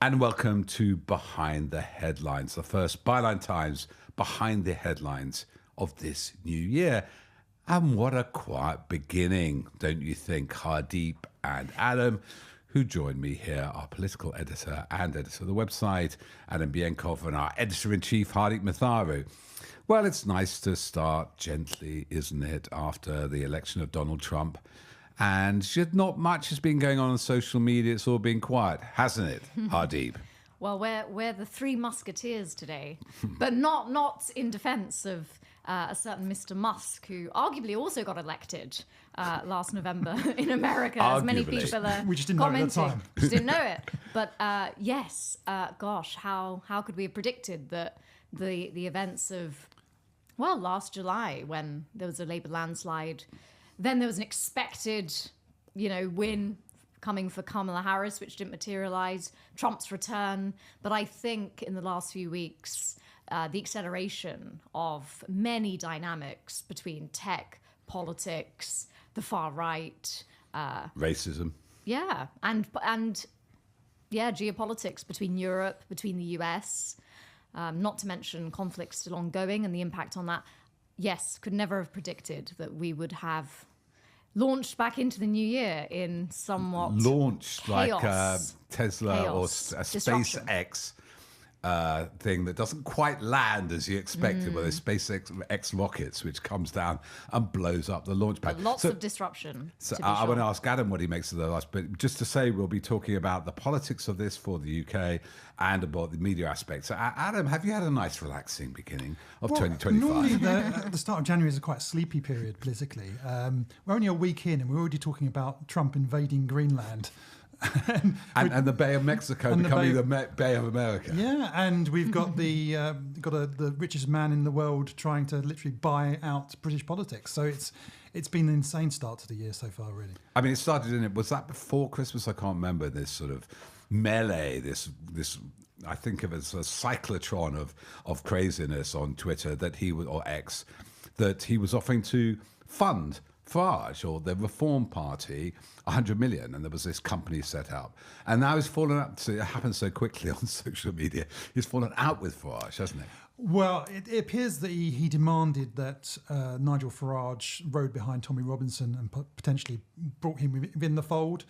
And welcome to Behind the Headlines, the first Byline Times Behind the Headlines of this new year. And what a quiet beginning, don't you think? Hardeep and Adam, who join me here, our political editor and editor of the website, Adam Bienkov, and our editor-in-chief, Hardeep Matharu. Well, it's nice to start gently, isn't it, after the election of Donald Trump? And not much has been going on social media. It's all been quiet, hasn't it, Hardeep? Well, we're the three Musketeers today, but not in defence of a certain Mr. Musk, who arguably also got elected last November in America, as many people are we just didn't commenting. know it at the time. Just didn't know it. But yes, gosh, how could we have predicted that the events of, well, last July, when there was a Labour landslide, then there was an expected, win coming for Kamala Harris, which didn't materialise, Trump's return. But I think in the last few weeks, the acceleration of many dynamics between tech, politics, the far right, Racism. yeah, and geopolitics between Europe, between the US, not to mention conflicts still ongoing and the impact on that. Yes, could never have predicted that we would have launched back into the new year in somewhat Launched chaos. like Tesla Chaos. or a Disruption. SpaceX thing that doesn't quite land as you expected with the SpaceX rockets, which comes down and blows up the launch pad. But lots of disruption. So to be I want to sure. ask Adam what he makes of the last, but just to say, we'll be talking about the politics of this for the UK and about the media aspects. So, Adam, have you had a nice, relaxing beginning of 2025? Normally, the start of January is a quite sleepy period politically. We're only a week in, and we're already talking about Trump invading Greenland. and the Bay of Mexico and the becoming Bay- the Bay of America. Yeah, and we've got the richest man in the world trying to literally buy out British politics. So it's been an insane start to the year so far, really. I mean, it started in it. Was that before Christmas? I can't remember. This sort of melee, this I think of it as a cyclotron of craziness on Twitter that he was, or X, that he was offering to fund Farage or the Reform Party 100 million, and there was this company set up, and now he's fallen out. So it happened so quickly on social media. He's fallen out with Farage, hasn't he? Well, it appears that he demanded that Nigel Farage rode behind Tommy Robinson and potentially brought him within the fold.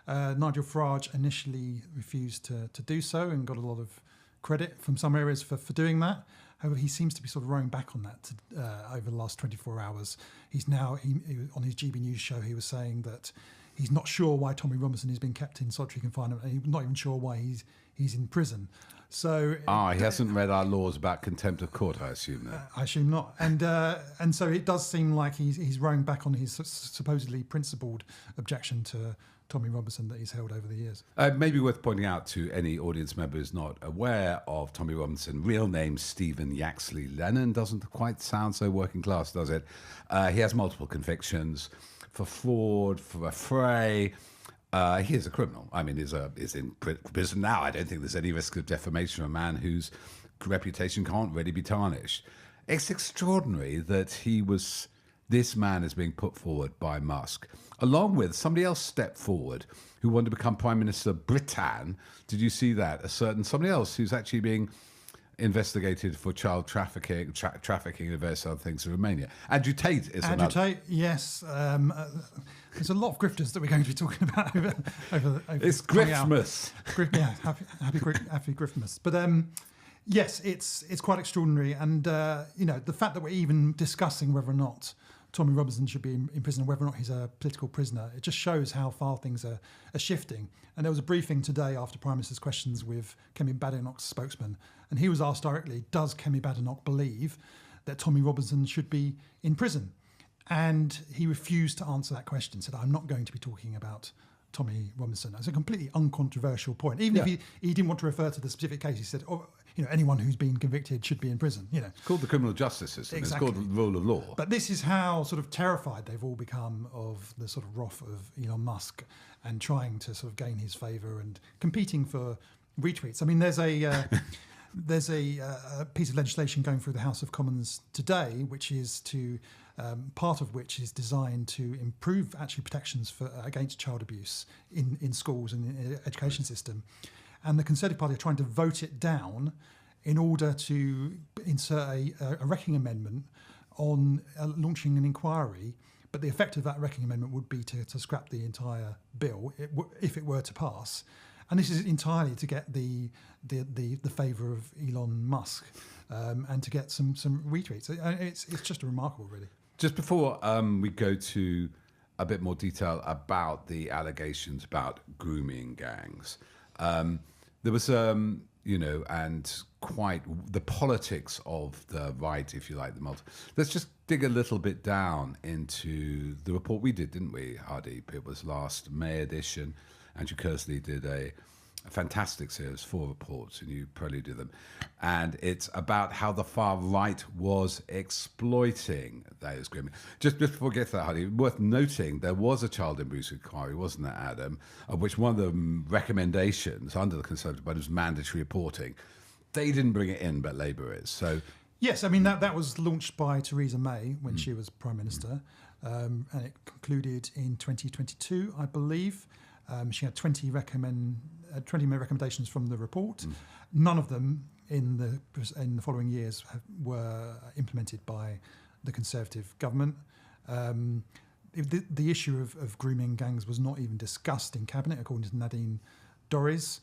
Nigel Farage initially refused to do so and got a lot of credit from some areas for doing that. However, he seems to be sort of rowing back on that over the last 24 hours. He's now, on his GB News show, he was saying that he's not sure why Tommy Robinson has been kept in solitary confinement, and he's not even sure why he's in prison. So he hasn't read our laws about contempt of court, I assume. I assume not. And so it does seem like he's rowing back on his supposedly principled objection to Tommy Robinson that he's held over the years. Maybe worth pointing out to any audience member who's not aware of Tommy Robinson, real name Stephen Yaxley Lennon, doesn't quite sound so working class, does it? He has multiple convictions for fraud, for affray. He is a criminal. I mean, is in prison now. I don't think there's any risk of defamation of a man whose reputation can't really be tarnished. It's extraordinary that this man is being put forward by Musk, along with somebody else stepped forward who wanted to become Prime Minister of Britain. Did you see that? Somebody else who's actually being investigated for child trafficking, and various other things in Romania. Andrew Tate is Andrew another. Tate, yes. There's a lot of grifters that we're going to be talking about over It's Griftmas. Yeah, happy Griftmas. But yes, it's quite extraordinary, and the fact that we're even discussing whether or not Tommy Robinson should be in prison, whether or not he's a political prisoner, it just shows how far things are shifting. And there was a briefing today after Prime Minister's questions with Kemi Badenoch's spokesman, and he was asked directly, does Kemi Badenoch believe that Tommy Robinson should be in prison? And he refused to answer that question, said, I'm not going to be talking about Tommy Robinson. It's a completely uncontroversial point. Even if he didn't want to refer to the specific case, he said, anyone who's been convicted should be in prison. It's called the criminal justice system. Exactly. It's called the rule of law. But this is how sort of terrified they've all become of the sort of wrath of Elon Musk and trying to sort of gain his favour and competing for retweets. I mean, there's a piece of legislation going through the House of Commons today, which is part of which is designed to improve actually protections against child abuse in schools and in the education system. and the Conservative Party are trying to vote it down in order to insert a wrecking amendment on launching an inquiry. But the effect of that wrecking amendment would be to scrap the entire bill if it were to pass. And this is entirely to get the favour of Elon Musk and to get some retweets. It's just remarkable, really. Just before we go to a bit more detail about the allegations about grooming gangs, there was, and quite the politics of the right, if you like, let's just dig a little bit down into the report we did, didn't we, Hardeep? It was last May edition. Andrew Kersley did a fantastic series, 4 reports, and you preluded them. And it's about how the far right was exploiting those grooming. Just before we get to that, Hardy, worth noting, there was a child abuse inquiry, wasn't there, Adam, of which one of the recommendations under the Conservative Party was mandatory reporting. They didn't bring it in, but Labour is. So, yes, I mean, that was launched by Theresa May when she was Prime Minister, and it concluded in 2022, I believe. She had 20 recommendations from the report. None of them in the following years were implemented by the Conservative government. The issue of grooming gangs was not even discussed in Cabinet, according to Nadine Dorries.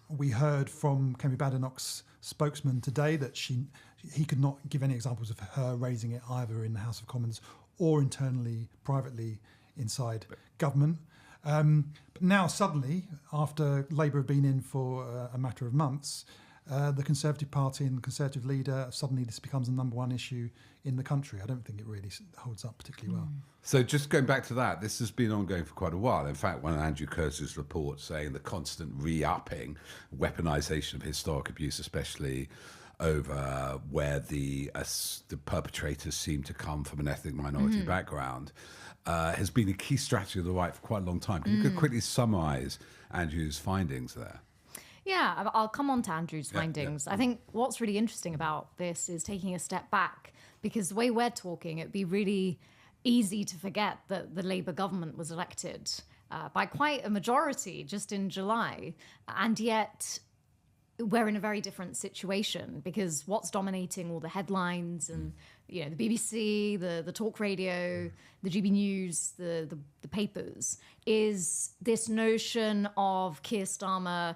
We heard from Kemi Badenoch's spokesman today that he could not give any examples of her raising it either in the House of Commons or internally, privately inside government. But now suddenly, after Labour have been in for a matter of months, the Conservative Party and the Conservative leader, suddenly this becomes the number one issue in the country. I don't think it really holds up particularly well. So just going back to that, this has been ongoing for quite a while. In fact, one of Andrew Kersley's reports saying the constant re-upping, weaponisation of historic abuse, especially over where the perpetrators seem to come from an ethnic minority background, has been a key strategy of the right for quite a long time. Can you quickly summarise Andrew's findings there? Yeah, I'll come on to Andrew's findings. I think what's really interesting about this is taking a step back, because the way we're talking, it'd be really easy to forget that the Labour government was elected by quite a majority just in July, and yet we're in a very different situation, because what's dominating all the headlines and the BBC, the talk radio, the GB News, the papers, is this notion of Keir Starmer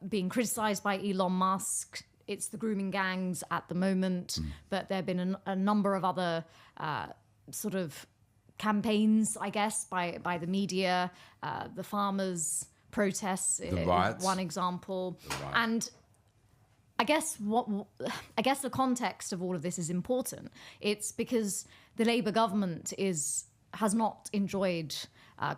being criticised by Elon Musk. It's the grooming gangs at the moment, but there have been a number of other sort of campaigns, I guess, by the media, the farmers' protests is one example. And I guess the context of all of this is important. It's because the Labour government has not enjoyed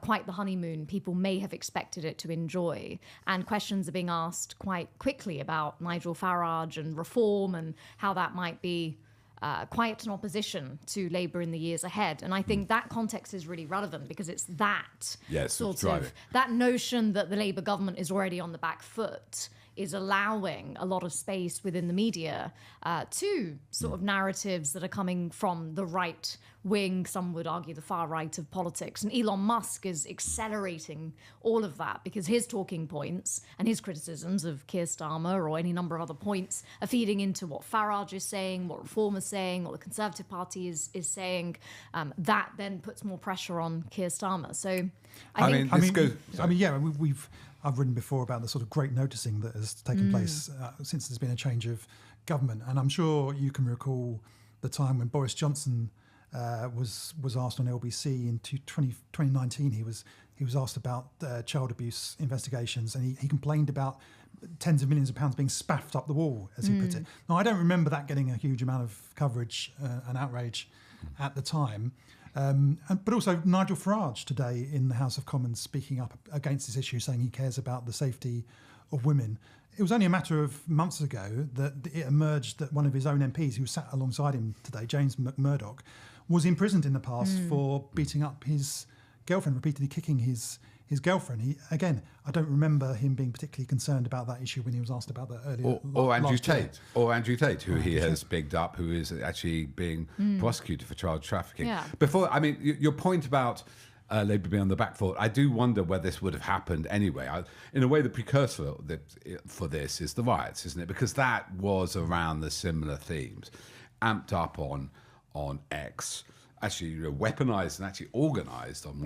quite the honeymoon people may have expected it to enjoy, and questions are being asked quite quickly about Nigel Farage and reform and how that might be quite an opposition to Labour in the years ahead. And I think that context is really relevant, because it's that that notion that the Labour government is already on the back foot is allowing a lot of space within the media to sort of narratives that are coming from the right wing, some would argue the far right of politics. And Elon Musk is accelerating all of that, because his talking points and his criticisms of Keir Starmer or any number of other points are feeding into what Farage is saying, what Reform is saying, what the Conservative Party is saying. That then puts more pressure on Keir Starmer. So I've written before about the sort of great noticing that has taken place since there's been a change of government. And I'm sure you can recall the time when Boris Johnson was asked on LBC in 2019. He was asked about child abuse investigations, and he complained about tens of millions of pounds being spaffed up the wall, as he put it. Now, I don't remember that getting a huge amount of coverage and outrage at the time. But also Nigel Farage today in the House of Commons speaking up against this issue, saying he cares about the safety of women. It was only a matter of months ago that it emerged that one of his own MPs, who sat alongside him today, James McMurdoch, was imprisoned in the past for beating up his girlfriend, repeatedly kicking his girlfriend. I don't remember him being particularly concerned about that issue when he was asked about that earlier. Or Andrew Tate, who he has bigged up, who is actually being prosecuted for child trafficking. Yeah. Your point about Labour being on the back foot. I do wonder whether this would have happened anyway. In a way, the precursor for this is the riots, isn't it? Because that was around the similar themes, amped up on X, actually weaponized and actually organized on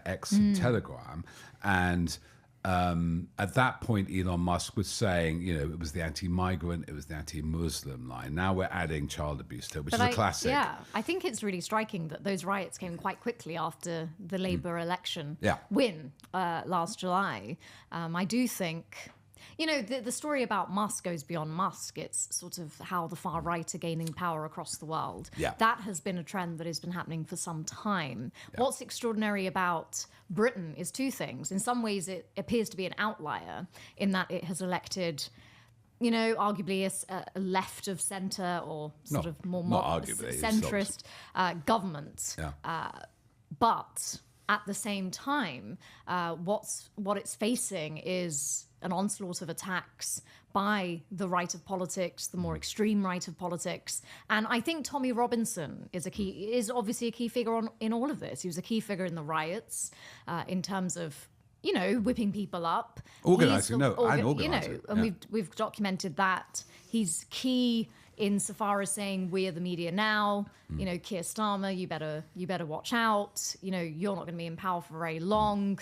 X and Telegram. And at that point, Elon Musk was saying, it was the anti-migrant, it was the anti-Muslim line. Now we're adding child abuse to it, which is a classic. Yeah, I think it's really striking that those riots came quite quickly after the Labour election win last July. I do think... the story about Musk goes beyond Musk. It's sort of how the far right are gaining power across the world. Yeah. That has been a trend that has been happening for some time. Yeah. What's extraordinary about Britain is two things. In some ways, it appears to be an outlier in that it has elected, arguably a left of centre or sort of more centrist government. Yeah. But at the same time, what it's facing is an onslaught of attacks by the right of politics, the more extreme right of politics. And I think Tommy Robinson is obviously a key figure in all of this. He was a key figure in the riots in terms of, whipping people up. Organising, organising. And we've documented that. He's key insofar as saying we are the media now, Keir Starmer, you better watch out, you're not going to be in power for very long,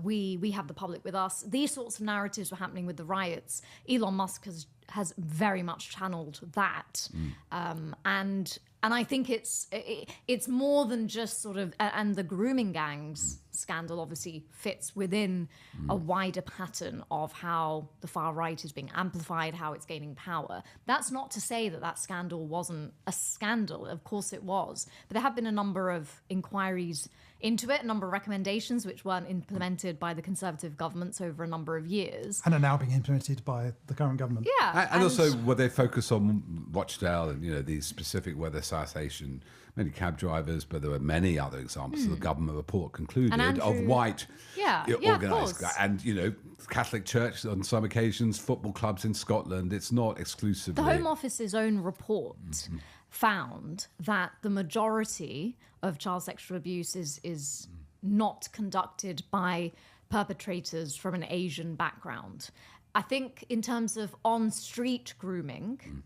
we have the public with us. These sorts of narratives were happening with the riots. Elon Musk has very much channeled that, and I think it's more than just sort of, and the grooming gangs scandal obviously fits within a wider pattern of how the far right is being amplified, how it's gaining power. That's not to say that scandal wasn't a scandal. Of course it was. But there have been a number of inquiries into it, a number of recommendations which weren't implemented by the Conservative governments over a number of years. And are now being implemented by the current government. Yeah. And also, where they focus on Rochdale and, these specific weather assassination, many cab drivers, but there were many other examples. The government report concluded of white organised. And, Catholic Church on some occasions, football clubs in Scotland. It's not exclusively... The Home Office's own report found that the majority of child sexual abuse is not conducted by perpetrators from an Asian background. I think in terms of on-street grooming,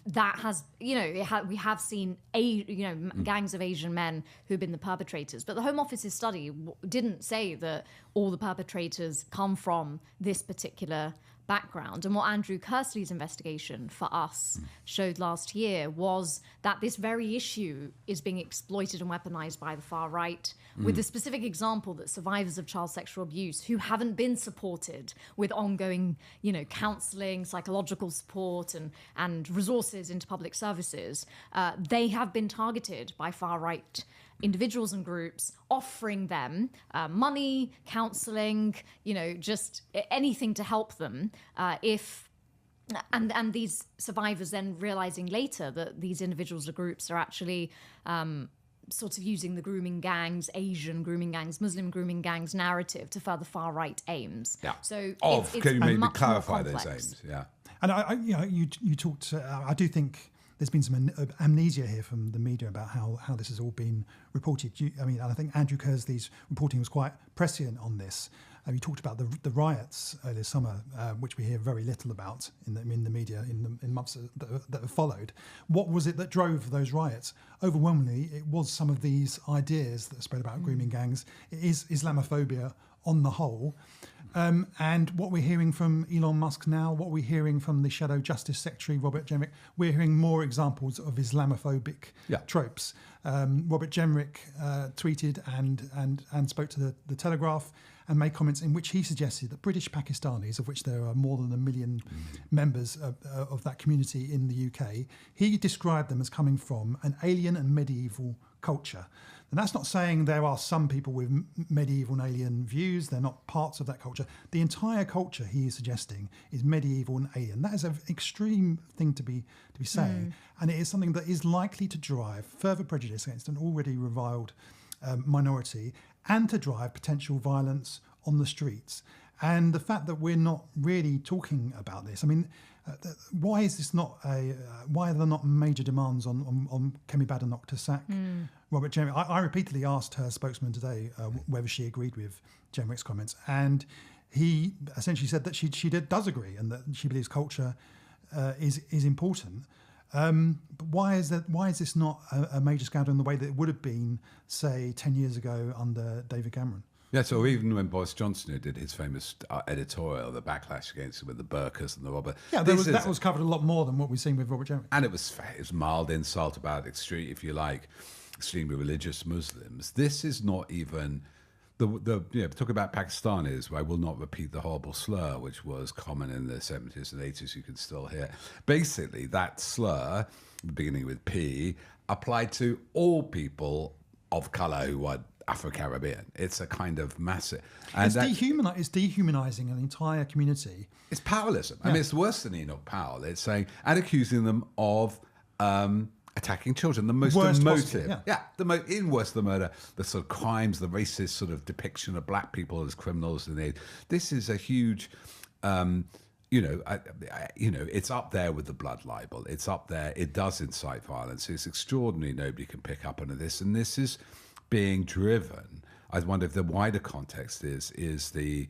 that has, we have seen, gangs of Asian men who've been the perpetrators. But the Home Office's study didn't say that all the perpetrators come from this particular background. And what Andrew Kersley's investigation for us showed last year was that this very issue is being exploited and weaponized by the far right, with the specific example that survivors of child sexual abuse who haven't been supported with ongoing, counseling, psychological support and resources into public services, they have been targeted by far right individuals and groups, offering them money, counselling, just anything to help them and these survivors then realising later that these individuals or groups are actually sort of using the grooming gangs, Asian grooming gangs, Muslim grooming gangs narrative to further far right aims. Yeah. So can you maybe much clarify more those complex. aims? Yeah. And you talked. I do think there's been some amnesia here from the media about how this has all been reported. And I think Andrew Kersley's reporting was quite prescient on this. You talked about the riots earlier summer, which we hear very little about in the media in months that have followed. What was it that drove those riots? Overwhelmingly, it was some of these ideas that spread about grooming gangs. It is Islamophobia on the whole. And what we're hearing from Elon Musk now, what we're hearing from the Shadow Justice Secretary, Robert Jenrick, we're hearing more examples of Islamophobic tropes. Robert Jenrick tweeted and spoke to the Telegraph and made comments in which he suggested that British Pakistanis, of which there are more than 1 million members of that community in the UK, he described them as coming from an alien and medieval culture. And that's not saying there are some people with medieval and alien views. They're not parts of that culture. The entire culture he is suggesting is medieval and alien. That is an extreme thing to be saying. And it is something that is likely to drive further prejudice against an already reviled minority and to drive potential violence on the streets. And the fact that we're not really talking about this, I mean, why is this not why are there not major demands on Kemi Badenoch to sack Robert Jenrick? I repeatedly asked her spokesman today whether she agreed with Jenrick's comments, and he essentially said that she does agree and that she believes culture is important. But why is this not a major scandal in the way that it would have been, say, 10 years ago under David Cameron? Yes, or even when Boris Johnson did his famous editorial, the backlash against him with the burqas and the Robert. Yeah, that was covered a lot more than what we've seen with Robert Jenrick. And it was mild insult about extreme, if you like, extremely religious Muslims. This is not even talk about Pakistanis, where I will not repeat the horrible slur, which was common in the 70s and 80s. You can still hear. Basically, that slur, beginning with P, applied to all people of colour who were Afro-Caribbean. It's a kind of massive... And it's dehumanising an entire community. It's powerlism. I mean, it's worse than Enoch Powell. It's saying, and accusing them of attacking children. The most Worst emotive. possible, Even worse than murder, the sort of crimes, the racist sort of depiction of black people as criminals. This is a huge... it's up there with the blood libel. It's up there. It does incite violence. It's extraordinary. Nobody can pick up on this. And this is being driven. I wonder if the wider context is the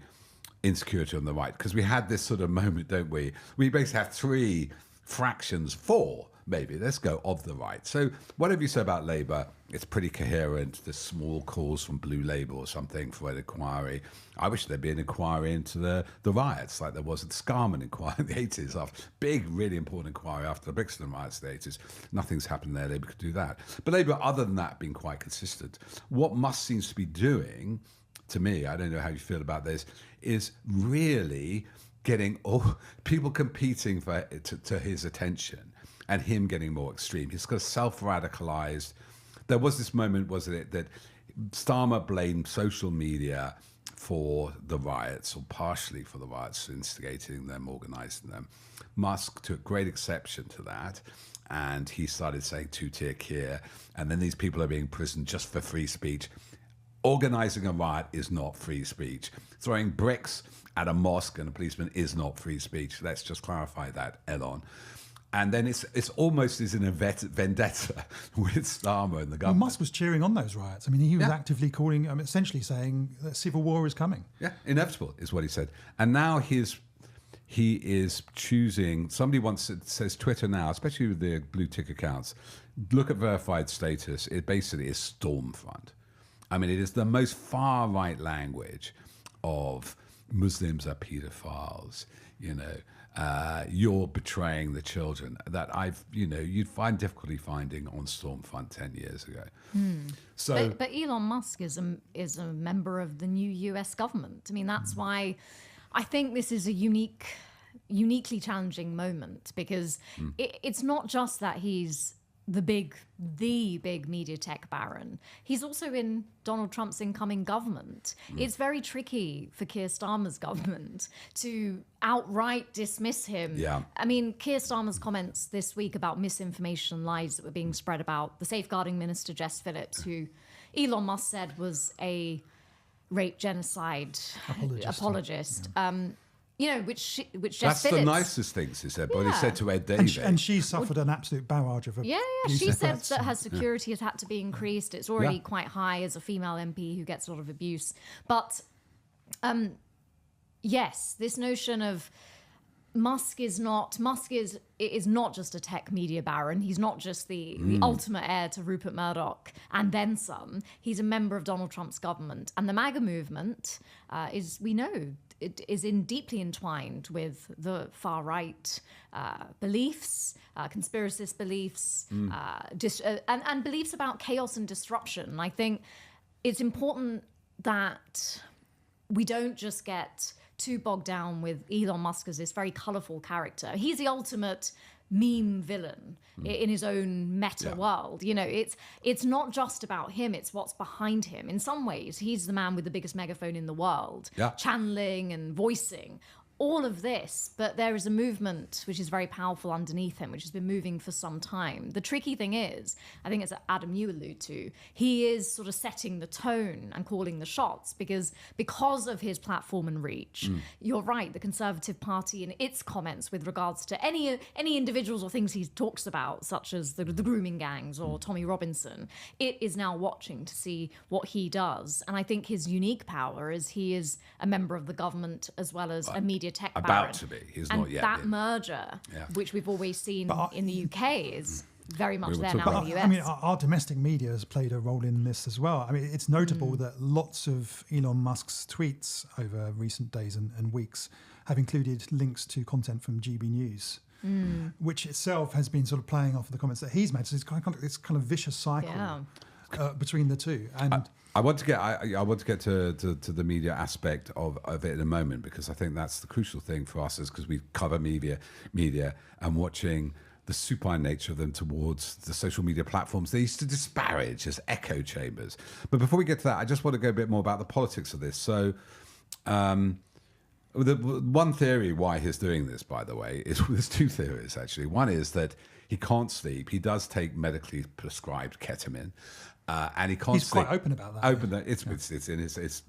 insecurity on the right. Because we had this sort of moment, don't we? We basically have three fractions, four, maybe, let's go, of the right. So whatever you say about Labour, it's pretty coherent. There's small calls from Blue Labour or something for an inquiry. I wish there'd be an inquiry into the riots like there was at the Scarman inquiry in the 80s. After big, really important inquiry after the Brixton riots in the 80s. Nothing's happened there. Labour could do that. But Labour, other than that, being quite consistent. What Musk seems to be doing, to me, I don't know how you feel about this, is really getting people competing to his attention and him getting more extreme. He's got self-radicalized. There was this moment, wasn't it, that Starmer blamed social media for the riots, or partially for the riots, instigating them, organizing them. Musk took great exception to that, and he started saying two-tier care, and then these people are being imprisoned just for free speech. Organizing a riot is not free speech. Throwing bricks at a mosque and a policeman is not free speech. Let's just clarify that, Elon. And then it's almost as in a vendetta with Starmer and the government. Well, Musk was cheering on those riots. I mean, he was actively calling, essentially saying that civil war is coming. Yeah, inevitable is what he said. And now he is choosing, somebody once says Twitter now, especially with the blue tick accounts, look at verified status. It basically is Stormfront. I mean, it is the most far-right language of Muslims are pedophiles, you're betraying the children that you'd find difficulty finding on Stormfront 10 years ago. So, but Elon Musk is a member of the new US government. I mean, that's why I think this is a uniquely challenging moment, because it's not just that he's the big media tech baron. He's also in Donald Trump's incoming government. It's very tricky for Keir Starmer's government to outright dismiss him. Yeah. I mean, Keir Starmer's comments this week about misinformation and lies that were being spread about the safeguarding minister, Jess Phillips, who Elon Musk said was a rape genocide apologist. Which Jess that's Phillips, the nicest things he said, but he said to Ed Davey. And she suffered an absolute barrage of abuse. She said that her security has had to be increased. It's already quite high as a female MP who gets a lot of abuse. But yes, this notion of Musk is not just a tech media baron. He's not just the ultimate heir to Rupert Murdoch and then some. He's a member of Donald Trump's government. And the MAGA movement is deeply entwined with the far right beliefs, conspiracist beliefs, and beliefs about chaos and disruption. I think it's important that we don't just get too bogged down with Elon Musk as this very colourful character. He's the ultimate meme villain in his own meta world. It's not just about him, it's what's behind him. In some ways, he's the man with the biggest megaphone in the world, channeling and voicing all of this, but there is a movement which is very powerful underneath him, which has been moving for some time. The tricky thing is, I think as Adam, you allude to, he is sort of setting the tone and calling the shots because of his platform and reach. You're right, the Conservative Party in its comments with regards to any individuals or things he talks about, such as the grooming gangs or Tommy Robinson, it is now watching to see what he does. And I think his unique power is he is a member of the government as well as a media tech baron. About to be. He's and not yet. That merger, which we've always seen in the UK, is very much there now in the US. I mean, our domestic media has played a role in this as well. I mean, it's notable that lots of Elon Musk's tweets over recent days and weeks have included links to content from GB News, which itself has been sort of playing off of the comments that he's made. So it's kind of vicious cycle between the two. And I want to get to the media aspect of it in a moment, because I think that's the crucial thing for us, is because we cover media and watching the supine nature of them towards the social media platforms they used to disparage as echo chambers. But before we get to that, I just want to go a bit more about the politics of this. So the one theory why he's doing this, by the way, is there's two theories actually. One is that he can't sleep. He does take medically prescribed ketamine. And he can't. He's quite open about that. It's in his,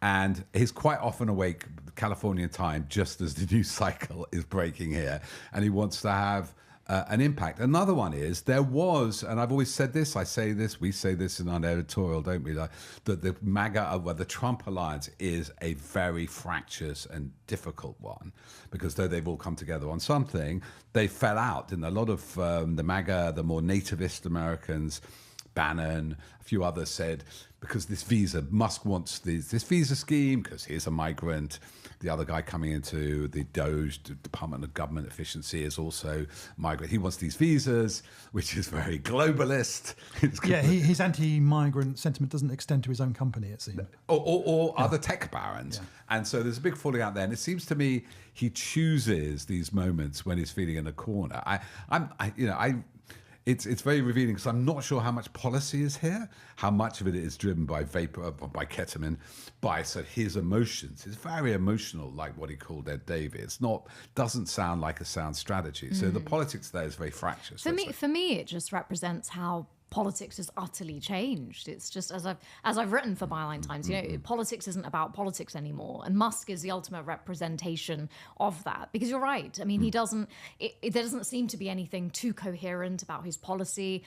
and he's quite often awake Californian time, just as the news cycle is breaking here, and he wants to have an impact. Another one is there was, and I've always said this, I say this, we say this in our editorial, don't we? That the MAGA, the Trump alliance is a very fractious and difficult one, because though they've all come together on something, they fell out. And a lot of the MAGA, the more nativist Americans, Bannon, a few others said, because Musk wants this visa scheme because he's a migrant. The other guy coming into the DOJ, Department of Government Efficiency, is also migrant. He wants these visas, which is very globalist. His anti-migrant sentiment doesn't extend to his own company, it seems. Or other tech barons. Yeah. And so there's a big falling out there. And it seems to me he chooses these moments when he's feeling in a corner. It's very revealing, because I'm not sure how much policy is here, how much of it is driven by ketamine, by his emotions. It's very emotional, like what he called Ed Davis. Doesn't sound like a sound strategy. So the politics there is very fractious. For me, it just represents how politics has utterly changed. It's just, as I've written for Byline Times, politics isn't about politics anymore, and Musk is the ultimate representation of that. Because you're right. I mean, there doesn't seem to be anything too coherent about his policy.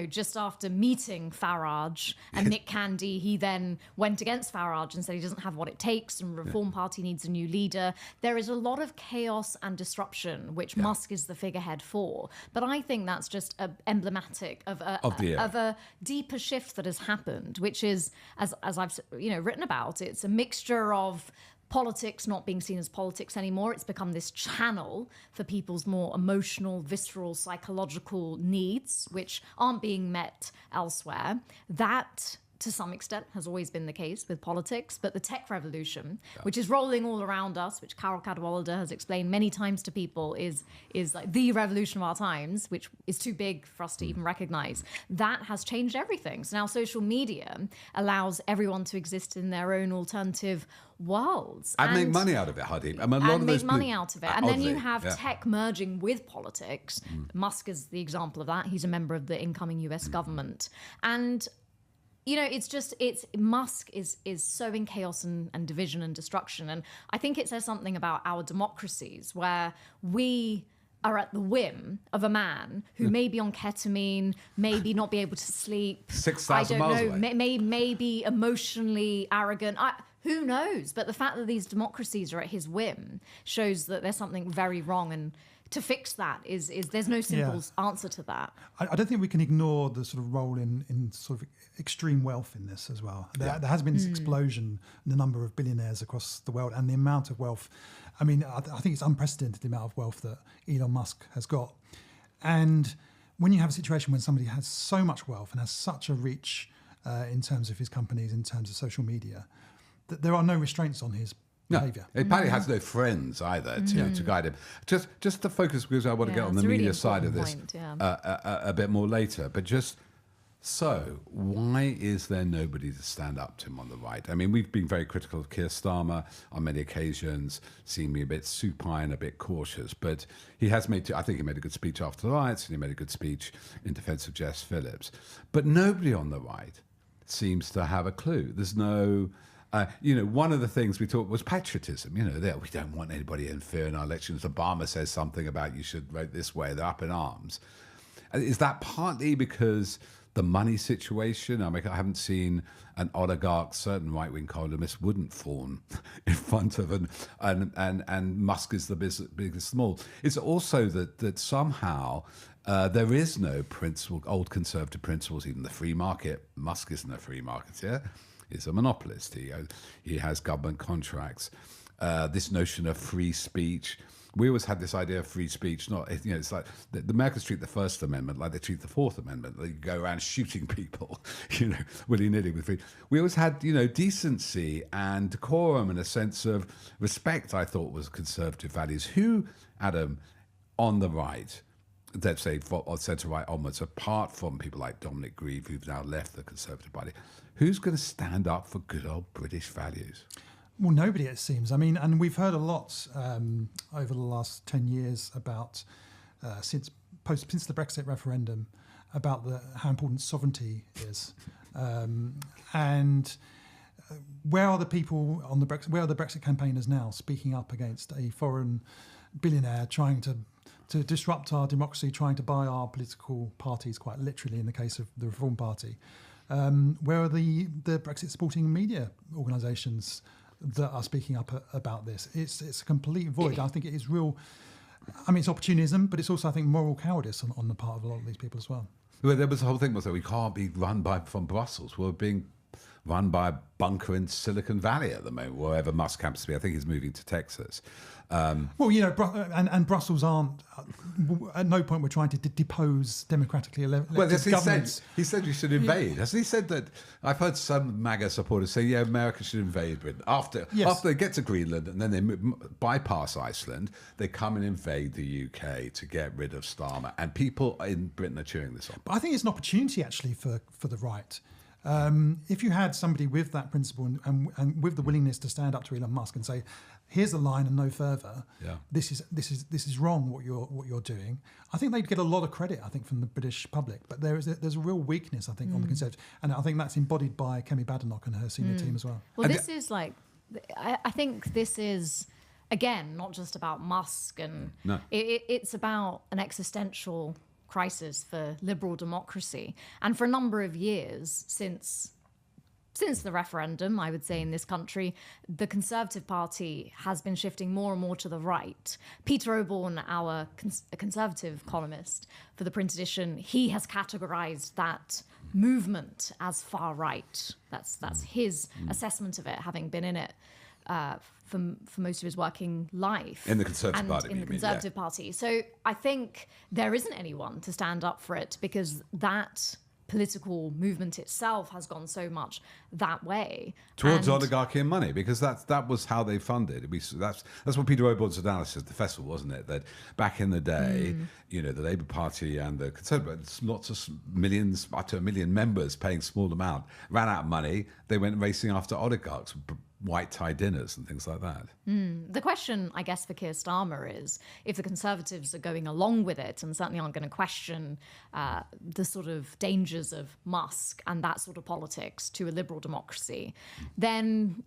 Just after meeting Farage and Nick Candy, he then went against Farage and said he doesn't have what it takes, and Reform Party needs a new leader. There is a lot of chaos and disruption, which Musk is the figurehead for. But I think that's just emblematic of a deeper shift that has happened, which is, as I've written about, it's a mixture of politics not being seen as politics anymore. It's become this channel for people's more emotional, visceral, psychological needs, which aren't being met elsewhere. That, to some extent, has always been the case with politics, but the tech revolution, which is rolling all around us, which Carol Cadwalder has explained many times to people, is like the revolution of our times, which is too big for us to even recognize. That has changed everything. So now social media allows everyone to exist in their own alternative worlds. And make money out of it, Hardeep. And then you have tech merging with politics. Musk is the example of that. He's a member of the incoming US government. And Musk is sowing chaos and division and destruction. And I think it says something about our democracies, where we are at the whim of a man who may be on ketamine, maybe not be able to sleep. 6,000 miles away. May be emotionally arrogant. Who knows? But the fact that these democracies are at his whim shows that there's something very wrong, and to fix that is there's no simple answer to that. I don't think we can ignore the sort of role in sort of extreme wealth in this as well. There has been this explosion in the number of billionaires across the world, and the amount of wealth. I mean, I think it's unprecedented, the amount of wealth that Elon Musk has got. And when you have a situation when somebody has so much wealth and has such a reach in terms of his companies, in terms of social media, that there are no restraints on his behaviour. He apparently has no friends either to guide him. Just to focus, because I want to get on the media side of this a bit more later, but just So, why is there nobody to stand up to him on the right? I mean, we've been very critical of Keir Starmer on many occasions, seen me a bit supine, a bit cautious, but he has I think he made a good speech after the riots, and he made a good speech in defence of Jess Phillips. But nobody on the right seems to have a clue. There's no... one of the things we talked was patriotism. We don't want anybody in fear in our elections. Obama says something about you should vote this way. They're up in arms. Is that partly because the money situation? I mean, I haven't seen an oligarch, certain right-wing columnists wouldn't fawn in front of, and Musk is the biggest small. It's also that somehow there is no principle, old conservative principles, even the free market. Musk isn't a free marketeer. He's a monopolist. He has government contracts. This notion of free speech. We always had this idea of free speech. It's like the Americans treat the First Amendment like they treat the Fourth Amendment. They go around shooting people, willy-nilly with free. We always had, decency and decorum and a sense of respect. I thought was conservative values. Who, Adam, on the right, let's say centre-right onwards, apart from people like Dominic Grieve, who've now left the Conservative Party, who's going to stand up for good old British values? Well, nobody, it seems. I mean, and we've heard a lot over the last 10 years about, since the Brexit referendum, about how important sovereignty is. And where are the people on the Brexit? Where are the Brexit campaigners now speaking up against a foreign billionaire trying to disrupt our democracy, trying to buy our political parties, quite literally in the case of the Reform Party? Where are the Brexit supporting media organisations that are speaking up about this? It's a complete void. I think it is real. I mean, it's opportunism, but it's also, I think, moral cowardice on the part of a lot of these people as well. Well, there was the whole thing was that we can't be run from Brussels. We're being run by a bunker in Silicon Valley at the moment, wherever Musk happens to be. I think he's moving to Texas. And Brussels aren't. At no point we're trying to depose democratically elected governments. He said you should invade. Hasn't he said that? I've heard some MAGA supporters say, yeah, America should invade Britain. After they get to Greenland and then they bypass Iceland, they come and invade the UK to get rid of Starmer. And people in Britain are cheering this on. But I think it's an opportunity, actually, for the right. If you had somebody with that principle and with the willingness to stand up to Elon Musk and say, "Here's the line and no further. Yeah. This is wrong what you're doing," I think they'd get a lot of credit. I think from the British public, but there's a real weakness, I think, on the Conservatives, and I think that's embodied by Kemi Badenoch and her senior team as well. Well, this is like, I think this is again not just about Musk, and it's about an existential crisis for liberal democracy. And for a number of years since the referendum, I would say, in this country, the Conservative Party has been shifting more and more to the right. Peter Oborne, our Conservative columnist for the print edition, he has categorised that movement as far right. That's his assessment of it, having been in it for most of his working life. In the Conservative Party. In the Conservative Party. So I think there isn't anyone to stand up for it, because that political movement itself has gone so much that way towards oligarchy and money, because that was how they funded. That's what Peter Oborne's analysis of the festival, wasn't it? That back in the day, the Labour Party and the Conservatives, lots of millions, up to 1 million members paying small amount, ran out of money. They went racing after oligarchs, white tie dinners and things like that. The question, I guess, for Keir Starmer is, if the Conservatives are going along with it and certainly aren't going to question the sort of dangers of Musk and that sort of politics to a liberal democracy, then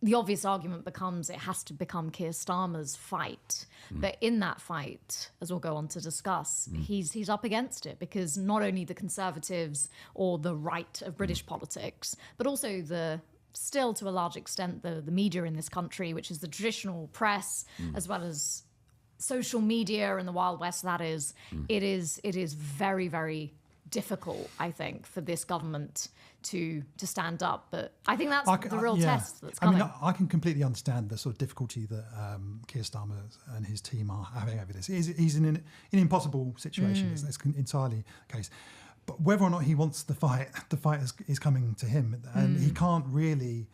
the obvious argument becomes it has to become Keir Starmer's fight. But in that fight, as we'll go on to discuss, he's up against it, because not only the Conservatives or the right of British politics, but also still to a large extent the media in this country, which is the traditional press, as well as social media and the Wild West, that is, it is very, very difficult, I think, for this government to stand up. But I think that's the real test that's coming. I mean, I can completely understand the sort of difficulty that Keir Starmer and his team are having over this. He's in an impossible situation. It's entirely the case. But whether or not he wants the fight is coming to him, and he can't really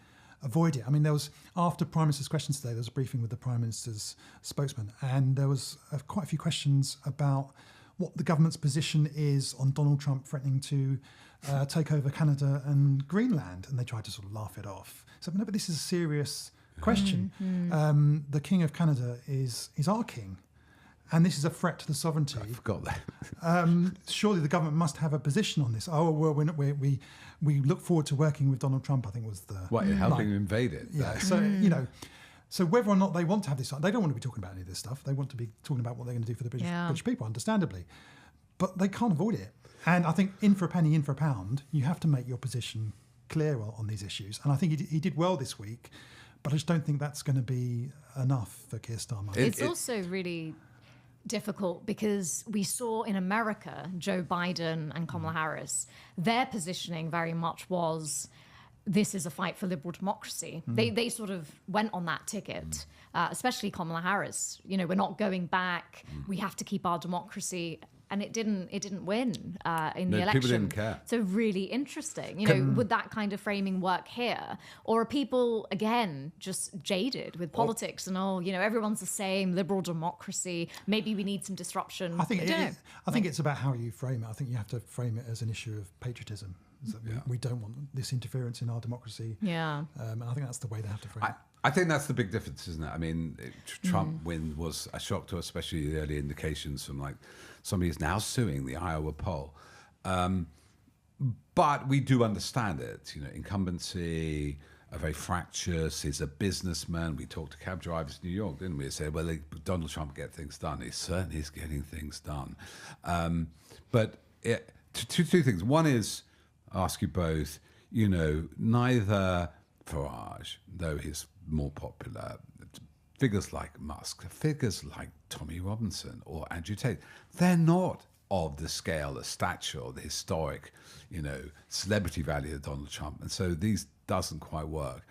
avoid it. I mean, there was, after Prime Minister's questions today, there was a briefing with the Prime Minister's spokesman, and there was quite a few questions about what the government's position is on Donald Trump threatening to take over Canada and Greenland, and they tried to sort of laugh it off. So no, but this is a serious question. The King of Canada is our king, and this is a threat to the sovereignty. I forgot that. Surely the government must have a position on this. Oh well, we look forward to working with Donald Trump, I think was the What, you're helping invade it? Yeah. So so whether or not they want to have this, they don't want to be talking about any of this stuff. They want to be talking about what they're going to do for the British people, understandably, but they can't avoid it. And I think in for a penny, in for a pound, you have to make your position clear on these issues. And I think he did well this week, but I just don't think that's going to be enough for Keir Starmer. It's also really difficult because we saw in America, Joe Biden and Kamala Harris, their positioning very much was, this is a fight for liberal democracy. They sort of went on that ticket, especially Kamala Harris. We're not going back. We have to keep our democracy. And it didn't win in the election. People didn't care. So really interesting. Would that kind of framing work here? Or are people, again, just jaded with politics and everyone's the same, liberal democracy, maybe we need some disruption? I think it's about how you frame it. I think you have to frame it as an issue of patriotism. We don't want this interference in our democracy. Yeah. And I think that's the way they have to frame it. I think that's the big difference, isn't it? I mean, Trump win was a shock to us, especially the early indications from somebody is now suing the Iowa poll. But we do understand it. Incumbency, a very fractious, he's a businessman. We talked to cab drivers in New York, didn't we? We said, well, Donald Trump get things done. He certainly is getting things done. But two things. One is, I'll ask you both, neither Farage, though he's more popular, figures like Musk, figures like Tommy Robinson or Andrew Tate, they're not of the scale, the stature, or the historic, celebrity value of Donald Trump. And so these doesn't quite work.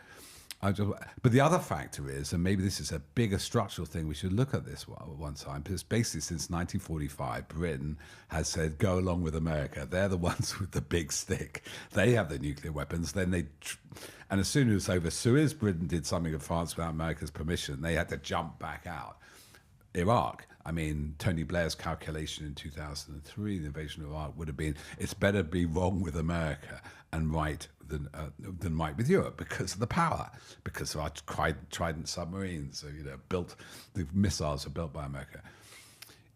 But the other factor is, and maybe this is a bigger structural thing, we should look at this one time, because basically since 1945, Britain has said, go along with America. They're the ones with the big stick. They have the nuclear weapons. Then and as soon as over Suez, Britain did something in France without America's permission. They had to jump back out. Iraq, I mean, Tony Blair's calculation in 2003, the invasion of Iraq, would have been, it's better be wrong with America and right than right with Europe because of the power, because of our Trident submarines. So, the missiles are built by America.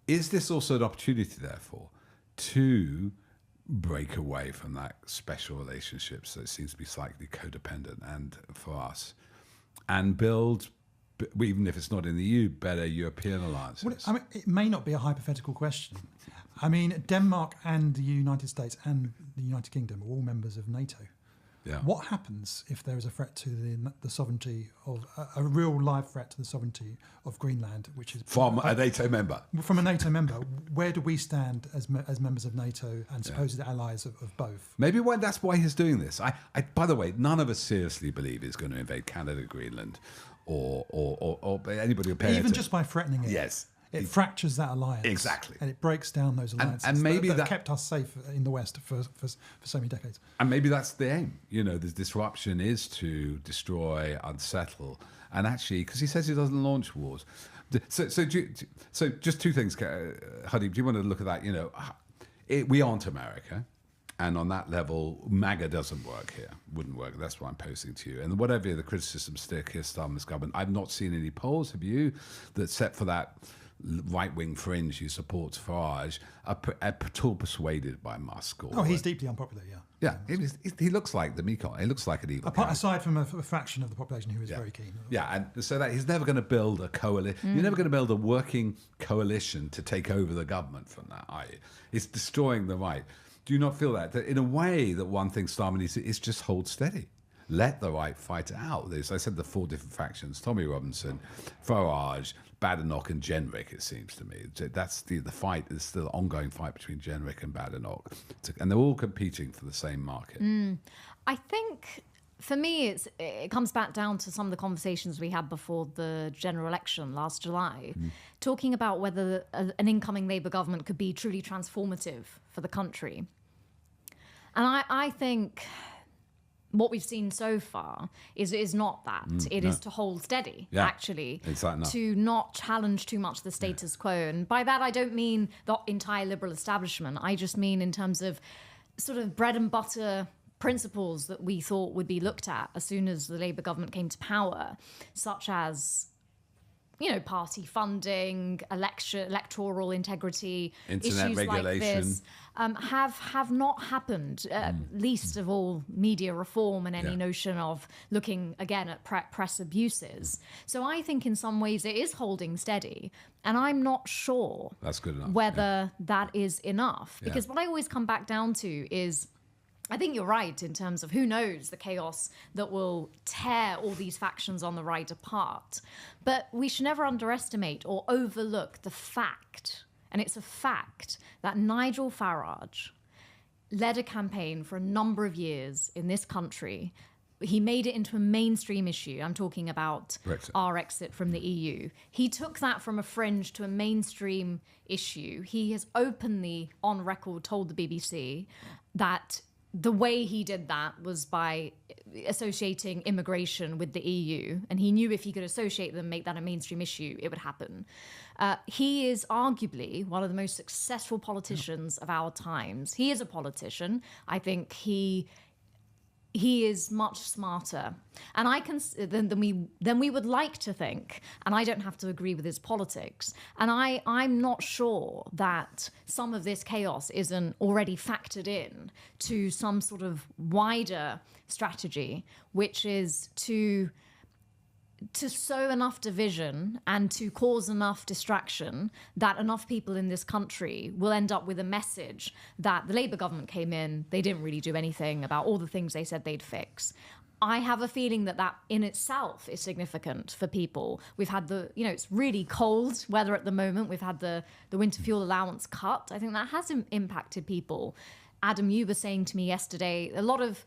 Is this also an opportunity, therefore, to break away from that special relationship, so it seems to be slightly codependent, and for us, and build, even if it's not in the EU, better European alliances? Well, I mean, it may not be a hypothetical question. I mean, Denmark and the United States and the United Kingdom are all members of NATO. Yeah. What happens if there is a threat to the sovereignty of a real live threat to the sovereignty of Greenland, which is from a NATO member? From a NATO member, where do we stand as members of NATO and supposed allies of both? Maybe that's why he's doing this. I, by the way, none of us seriously believe he's going to invade Canada, Greenland, or anybody. Even just by threatening it. Yes. It fractures that alliance. Exactly. And it breaks down those alliances and maybe that kept us safe in the West for so many decades. And maybe that's the aim. The disruption is to destroy, unsettle. And actually, because he says he doesn't launch wars. So just two things, Hardeep, do you want to look at that? We aren't America. And on that level, MAGA doesn't work here. Wouldn't work. That's what I'm posing to you. And whatever the criticism stick here, Starmer's government, I've not seen any polls, have you, that set for that right-wing fringe who supports Farage are at all persuaded by Musk. He's deeply unpopular, yeah. Yeah, he looks like the Mekong. He looks like an evil guy. Aside from a fraction of the population who is very keen. Yeah, and so that he's never going to build a coalition. You're never going to build a working coalition to take over the government from that, are you? It's destroying the right. Do you not feel that in a way that one thing Starmer needs to is just hold steady? Let the right fight it out. As I said, the four different factions: Tommy Robinson, Farage, Badenoch, and Jenrick. It seems to me that's the fight is still an ongoing fight between Jenrick and Badenoch, and they're all competing for the same market. I think for me, it comes back down to some of the conversations we had before the general election last July, talking about whether an incoming Labour government could be truly transformative for the country. And I think what we've seen so far is not that. It is to hold steady, actually, to not challenge too much the status quo. And by that, I don't mean the entire liberal establishment. I just mean in terms of sort of bread and butter principles that we thought would be looked at as soon as the Labour government came to power, such as party funding, electoral integrity, internet issues regulation, like this have not happened. Least of all, media reform and any notion of looking again at press abuses. So I think in some ways it is holding steady, and I'm not sure that's good enough whether that is enough. Because what I always come back down to is, I think you're right in terms of who knows the chaos that will tear all these factions on the right apart. But we should never underestimate or overlook the fact, and it's a fact, that Nigel Farage led a campaign for a number of years in this country. He made it into a mainstream issue. I'm talking about Brexit. Our exit from the EU. He took that from a fringe to a mainstream issue. He has openly, on record, told the BBC that the way he did that was by associating immigration with the EU, and he knew if he could associate them, make that a mainstream issue, it would happen. He is arguably one of the most successful politicians of our times. He is a politician. I think he is much smarter, and than we would like to think. And I don't have to agree with his politics. And I'm not sure that some of this chaos isn't already factored in to some sort of wider strategy, which is to sow enough division and to cause enough distraction that enough people in this country will end up with a message that the Labour government came in, they didn't really do anything about all the things they said they'd fix. I have a feeling that in itself is significant for people. We've had it's really cold weather at the moment. We've had the winter fuel allowance cut. I think that has impacted people. Adam, you were saying to me yesterday, a lot of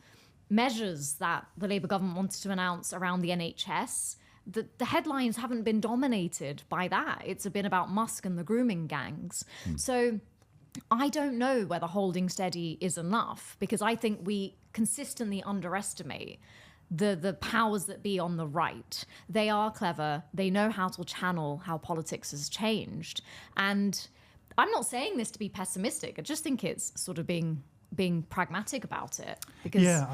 measures that the Labour government wanted to announce around the NHS, the headlines haven't been dominated by that. It's been about Musk and the grooming gangs. So I don't know whether holding steady is enough, because I think we consistently underestimate the powers that be on the right. They are clever. They know how to channel how politics has changed. And I'm not saying this to be pessimistic. I just think it's sort of being pragmatic about it. Because,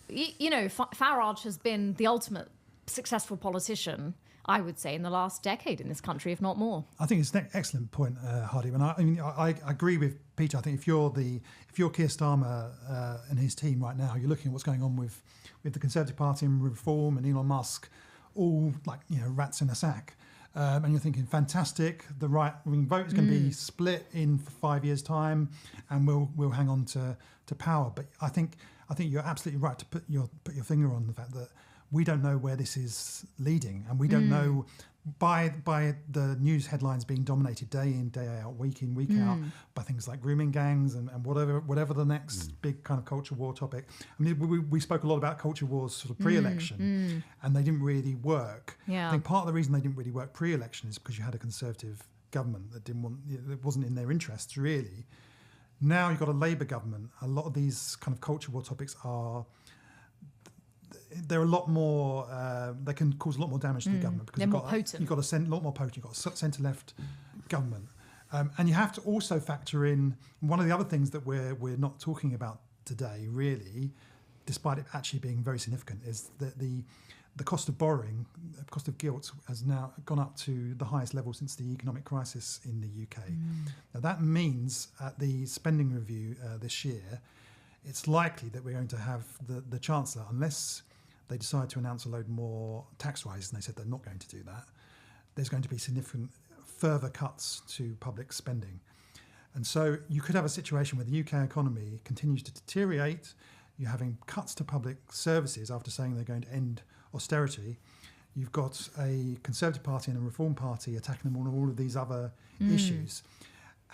Farage has been the ultimate successful politician, I would say, in the last decade in this country, if not more. I think it's an excellent point, Hardeep. And I agree with Peter. I think if you're Keir Starmer and his team right now, you're looking at what's going on with the Conservative Party and Reform and Elon Musk, all rats in a sack. And you're thinking, fantastic, the right-wing vote is going to be split in 5 years' time, and we'll hang on to power. But I think you're absolutely right to put your finger on the fact that we don't know where this is leading, and we don't know by the news headlines being dominated day in, day out, week in, week out by things like grooming gangs and whatever the next big kind of culture war topic. I mean, we spoke a lot about culture wars sort of pre-election, and they didn't really work. Yeah. I think part of the reason they didn't really work pre-election is because you had a Conservative government that it wasn't in their interests really. Now you've got a Labour government. A lot of these kind of culture war topics they're a lot more. They can cause a lot more damage to the government because they're more potent. You've got a lot more potent. You've got a centre-left government, and you have to also factor in one of the other things that we're not talking about today, really, despite it actually being very significant, is that the cost of borrowing, the cost of gilt, has now gone up to the highest level since the economic crisis in the UK. Now that means at the spending review this year, it's likely that we're going to have the Chancellor, unless they decide to announce a load more tax rises, and they said they're not going to do that, there's going to be significant further cuts to public spending. And so you could have a situation where the UK economy continues to deteriorate. You're having cuts to public services after saying they're going to end austerity. You've got a Conservative Party and a Reform Party attacking them on all of these other issues.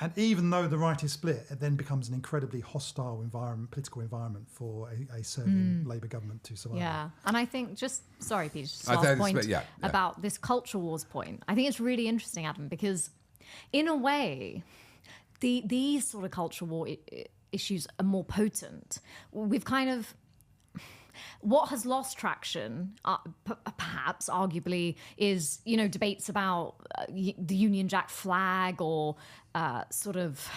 And even though the right is split, it then becomes an incredibly hostile political environment for a serving Labour government to survive. Yeah, and I think sorry, Peter, just last point about this culture wars point. I think it's really interesting, Adam, because in a way, these sort of culture war issues are more potent. We've kind of What has lost traction, perhaps, arguably, is, debates about the Union Jack flag or sort of,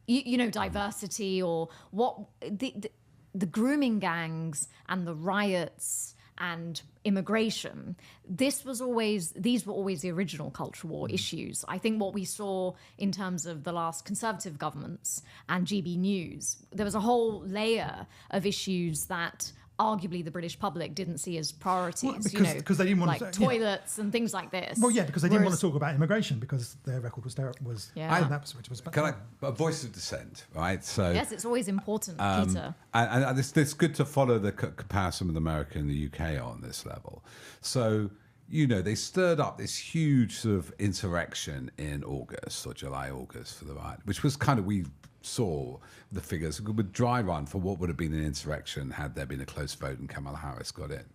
diversity, or what the grooming gangs and the riots and immigration. These were always the original culture war issues. I think what we saw in terms of the last Conservative governments and GB News, there was a whole layer of issues that arguably the British public didn't see as priorities, because they didn't want like toilets and things like this. Well, yeah, because they didn't want to talk about immigration because their record was which was Can I, a voice of dissent, right? So yes, it's always important, Peter. And it's good to follow the comparison with America and the UK on this level. So, they stirred up this huge sort of insurrection in August or July, August for the riot, which was kind of, we saw the figures would dry run for what would have been an insurrection had there been a close vote and Kamala Harris got in.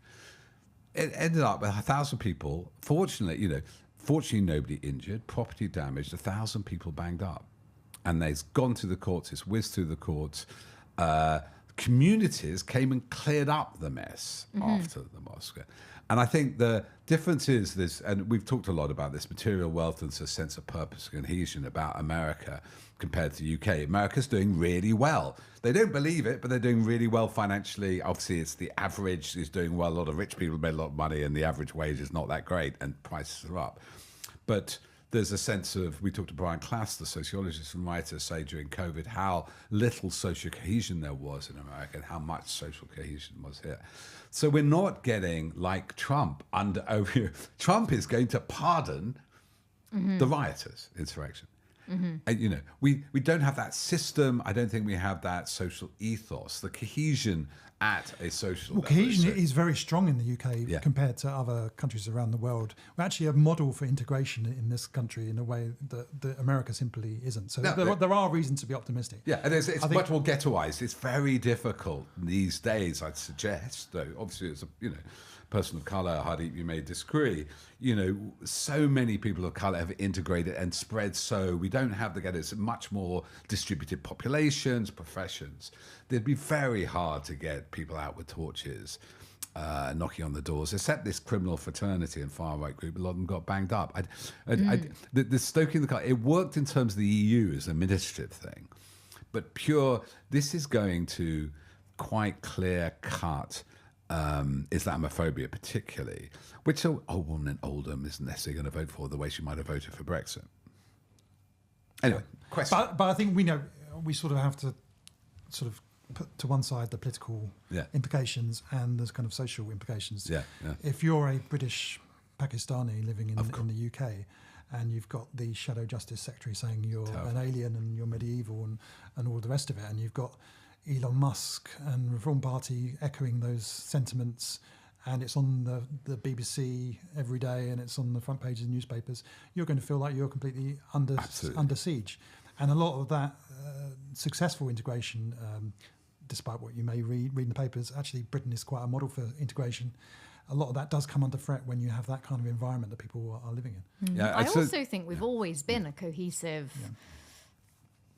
It ended up with 1,000 people. Fortunately, nobody injured, property damaged, 1,000 people banged up. And they've gone through the courts, it's whizzed through the courts. Communities came and cleared up the mess after the mosque. And I think the difference is this, and we've talked a lot about this, material wealth and a sense of purpose and cohesion about America compared to the UK. America's doing really well. They don't believe it, but they're doing really well financially. Obviously, it's the average is doing well. A lot of rich people made a lot of money, and the average wage is not that great, and prices are up. But there's a sense of, we talked to Brian Klass, the sociologist and writer, say during COVID how little social cohesion there was in America and how much social cohesion was here. So we're not getting like Trump over here. Trump is going to pardon the rioters, insurrection. And, we don't have that system. I don't think we have that social ethos, the cohesion at a social level. Cohesion is very strong in the UK compared to other countries around the world. We're actually a model for integration in this country in a way that America simply isn't. So there are reasons to be optimistic. Yeah, and it's much more ghettoized. It's very difficult these days, I'd suggest, though obviously it's a person of colour, Hardeep, you may disagree, so many people of colour have integrated and spread, so we don't have the ghettos, much more distributed populations, professions. It'd be very hard to get people out with torches, knocking on the doors, except this criminal fraternity and far-right group. A lot of them got banged up. The stoking the car, it worked in terms of the EU as an administrative thing, but this is going to quite clear-cut Islamophobia particularly, which a woman in Oldham isn't necessarily going to vote for the way she might have voted for Brexit. Anyway, question. But I think we sort of have to sort of put to one side the political implications and the kind of social implications. Yeah. If you're a British Pakistani living in the UK and you've got the Shadow Justice Secretary saying you're an alien and you're medieval and all the rest of it, and you've got Elon Musk and Reform Party echoing those sentiments, and it's on the BBC every day and it's on the front pages of newspapers, you're going to feel like you're completely under siege. And a lot of that successful integration, despite what you may read in the papers, actually Britain is quite a model for integration. A lot of that does come under threat when you have that kind of environment that people are living in. Yeah, I also think we've always been a cohesive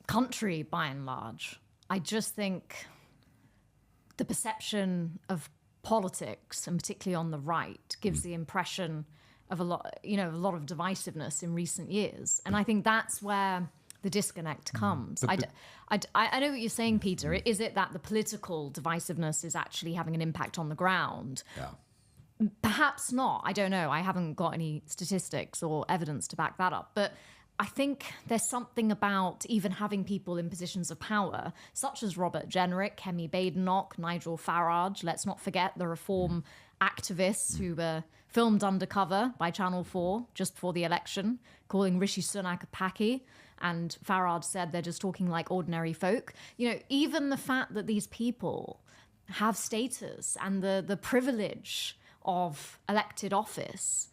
country by and large. I just think the perception of politics, and particularly on the right, gives the impression of a lot of divisiveness in recent years. And I think that's where the disconnect comes. I know what you're saying, Peter. Is it that the political divisiveness is actually having an impact on the ground? Yeah. Perhaps not. I don't know. I haven't got any statistics or evidence to back that up. But I think there's something about even having people in positions of power, such as Robert Jenrick, Kemi Badenoch, Nigel Farage. Let's not forget the reform activists who were filmed undercover by Channel 4 just before the election, calling Rishi Sunak a Paki. And Farage said they're just talking like ordinary folk. Even the fact that these people have status and the privilege of elected office,